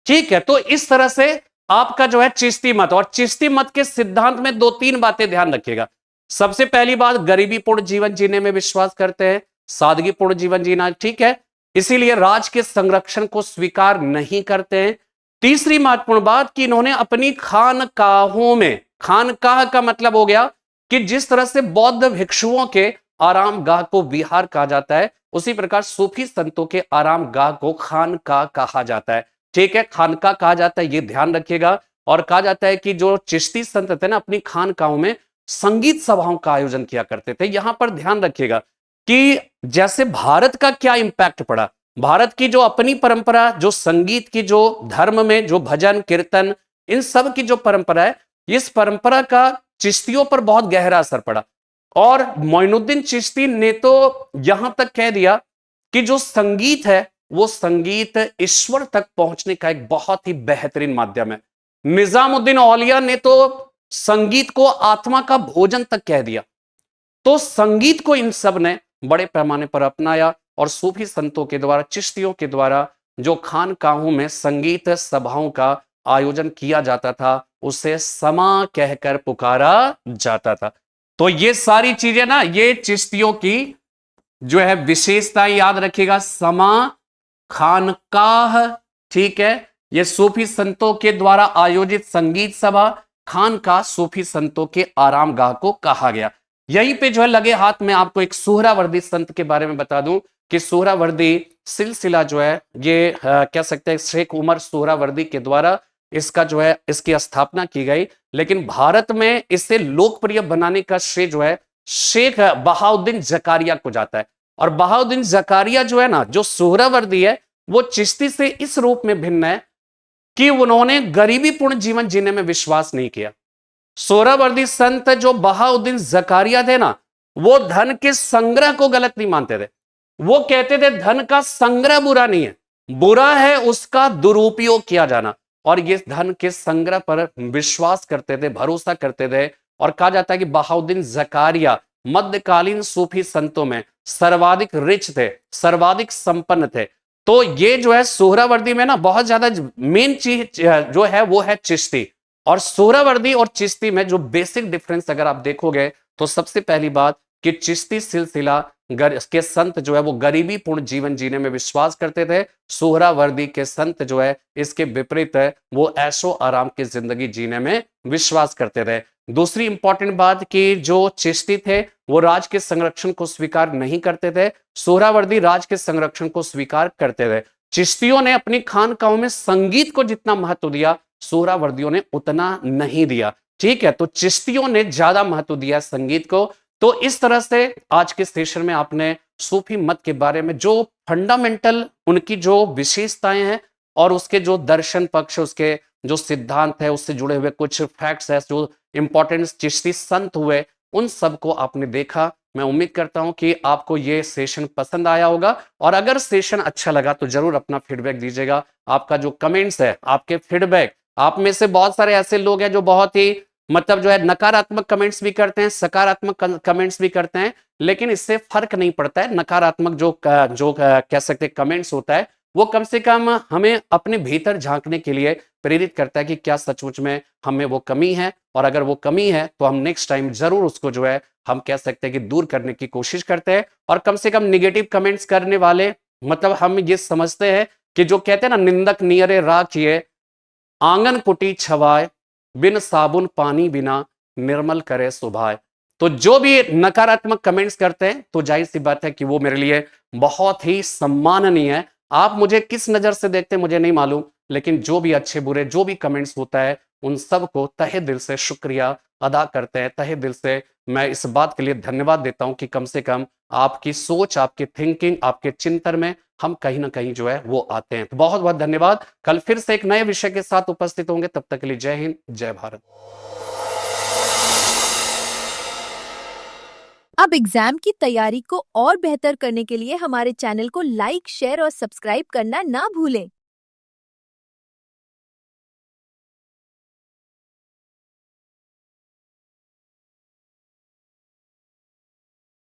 ठीक है, तो इस तरह से आपका जो है चिश्ती मत, और चिश्ती मत के सिद्धांत में दो तीन बातें ध्यान रखिएगा। सबसे पहली बात, गरीबीपूर्ण जीवन जीने में विश्वास करते हैं, सादगीपूर्ण जीवन जीना, ठीक है, इसीलिए राज के संरक्षण को स्वीकार नहीं करते हैं। तीसरी महत्वपूर्ण बात कि इन्होंने अपनी खानकाहों में, खानकाह का मतलब हो गया कि जिस तरह से बौद्ध भिक्षुओं के आराम गाह को विहार कहा जाता है, उसी प्रकार सूफी संतों के आराम गाह को खानकाह कहा जाता है। ठीक है, खानकाह कहा जाता है, ये ध्यान रखिएगा। और कहा जाता है कि जो चिश्ती संत थे ना, अपनी खानकाहों में संगीत सभाओं का आयोजन किया करते थे। यहां पर ध्यान रखिएगा कि जैसे भारत का क्या इंपैक्ट पड़ा, भारत की जो अपनी परंपरा, जो संगीत की, जो धर्म में जो भजन कीर्तन, इन सब की जो परंपरा है, इस परंपरा का चिश्तियों पर बहुत गहरा असर पड़ा। और मोइनुद्दीन चिश्ती ने तो यहां तक कह दिया कि जो संगीत है वो संगीत ईश्वर तक पहुंचने का एक बहुत ही बेहतरीन माध्यम है। निजामुद्दीन औलिया ने तो संगीत को आत्मा का भोजन तक कह दिया। तो संगीत को इन सब ने बड़े पैमाने पर अपनाया, और सूफी संतों के द्वारा, चिश्तियों के द्वारा जो खानकाहों में संगीत सभाओं का आयोजन किया जाता था, उसे समा कहकर पुकारा जाता था। तो ये सारी चीजें ना, ये चिश्तियों की जो है विशेषता, याद रखिएगा। समा, खानकाह, ठीक है, ये सूफी संतों के द्वारा आयोजित संगीत सभा, खानकाह सूफी संतों के आरामगाह को कहा गया। यहीं पे जो है लगे हाथ में आपको एक सोहरावर्दी संत के बारे में बता दूं कि सोहरावर्दी सिलसिला जो है ये कह सकते हैं शेख उमर सोहरावर्दी के द्वारा इसका जो है इसकी स्थापना की गई। लेकिन भारत में इसे लोकप्रिय बनाने का श्रेय जो है शेख बहाउद्दीन जकारिया को जाता है। और बहाउद्दीन जकारिया जो है ना, जो सोहरावर्दी है, वो चिश्ती से इस रूप में भिन्न है कि उन्होंने गरीबीपूर्ण जीवन जीने में विश्वास नहीं किया। सोहरावर्दी संत जो बहाउद्दीन जकारिया थे ना, वो धन के संग्रह को गलत नहीं मानते थे। वो कहते थे धन का संग्रह बुरा नहीं है, बुरा है उसका दुरुपयोग किया जाना। और ये धन के संग्रह पर विश्वास करते थे, भरोसा करते थे। और कहा जाता है कि बहाउद्दीन जकारिया मध्यकालीन सूफी संतों में सर्वाधिक रिच थे, सर्वाधिक संपन्न थे। तो ये जो है सोहरावर्दी में ना बहुत ज्यादा मेन चीज जो है वो है चिश्ती। और सोहरावर्दी और चिश्ती में जो बेसिक डिफरेंस अगर आप देखोगे तो सबसे पहली बात कि चिश्ती सिलसिला के संत जो है वो गरीबी पूर्ण जीवन जीने में विश्वास करते थे। सोहरावर्दी के संत जो है इसके विपरीत है, वो ऐशो आराम की जिंदगी जीने में विश्वास करते थे। दूसरी इंपॉर्टेंट बात कि जो चिश्ती थे वो राज के संरक्षण को स्वीकार नहीं करते थे, सोहरावर्दी राज के संरक्षण को स्वीकार करते थे। चिश्तियों ने अपनी खानकाहों में संगीत को जितना महत्व दिया, सोहरावर्दियों ने उतना नहीं दिया। ठीक है, तो चिश्तियों ने ज्यादा महत्व दिया संगीत को। तो इस तरह से आज के सेशन में आपने सूफी मत के बारे में जो फंडामेंटल उनकी जो विशेषताएं हैं और उसके जो दर्शन पक्ष, उसके जो सिद्धांत है, उससे जुड़े हुए कुछ फैक्ट्स है, जो इंपॉर्टेंट चिश्ती संत हुए, उन सबको आपने देखा। मैं उम्मीद करता हूं कि आपको ये सेशन पसंद आया होगा। और अगर सेशन अच्छा लगा तो जरूर अपना फीडबैक दीजिएगा। आपका जो कमेंट्स है, आपके फीडबैक, आप में से बहुत सारे ऐसे लोग हैं जो बहुत ही मतलब जो है नकारात्मक कमेंट्स भी करते हैं, सकारात्मक कमेंट्स भी करते हैं, लेकिन इससे फर्क नहीं पड़ता है। नकारात्मक जो कह सकते कमेंट्स होता है वो कम से कम हमें अपने भीतर झांकने के लिए प्रेरित करता है कि क्या सचमुच में हमें वो कमी है। और अगर वो कमी है तो हम नेक्स्ट टाइम जरूर उसको जो है हम कह सकते हैं कि दूर करने की कोशिश करते हैं। और कम से कम निगेटिव कमेंट्स करने वाले मतलब हम ये समझते हैं कि जो कहते हैं ना, निंदक नियरे राखिए आंगन कुटी छवाए, बिन साबुन पानी बिना निर्मल करे सुभाए। तो जो भी नकारात्मक कमेंट्स करते हैं तो जाहिर सी बात है कि वो मेरे लिए बहुत ही सम्माननीय है। आप मुझे किस नजर से देखते हैं मुझे नहीं मालूम, लेकिन जो भी अच्छे बुरे जो भी कमेंट्स होता है उन सबको तहे दिल से शुक्रिया अदा करते हैं। तहे दिल से मैं इस बात के लिए धन्यवाद देता हूं कि कम से कम आपकी सोच, आपकी थिंकिंग, आपके चिंतन में हम कहीं ना कहीं जो है वो आते हैं। तो बहुत बहुत धन्यवाद। कल फिर से एक नए विषय के साथ उपस्थित होंगे, तब तक के लिए जय हिंद, जय भारत। अब एग्जाम की तैयारी को और बेहतर करने के लिए हमारे चैनल को लाइक, शेयर और सब्सक्राइब करना ना भूलें।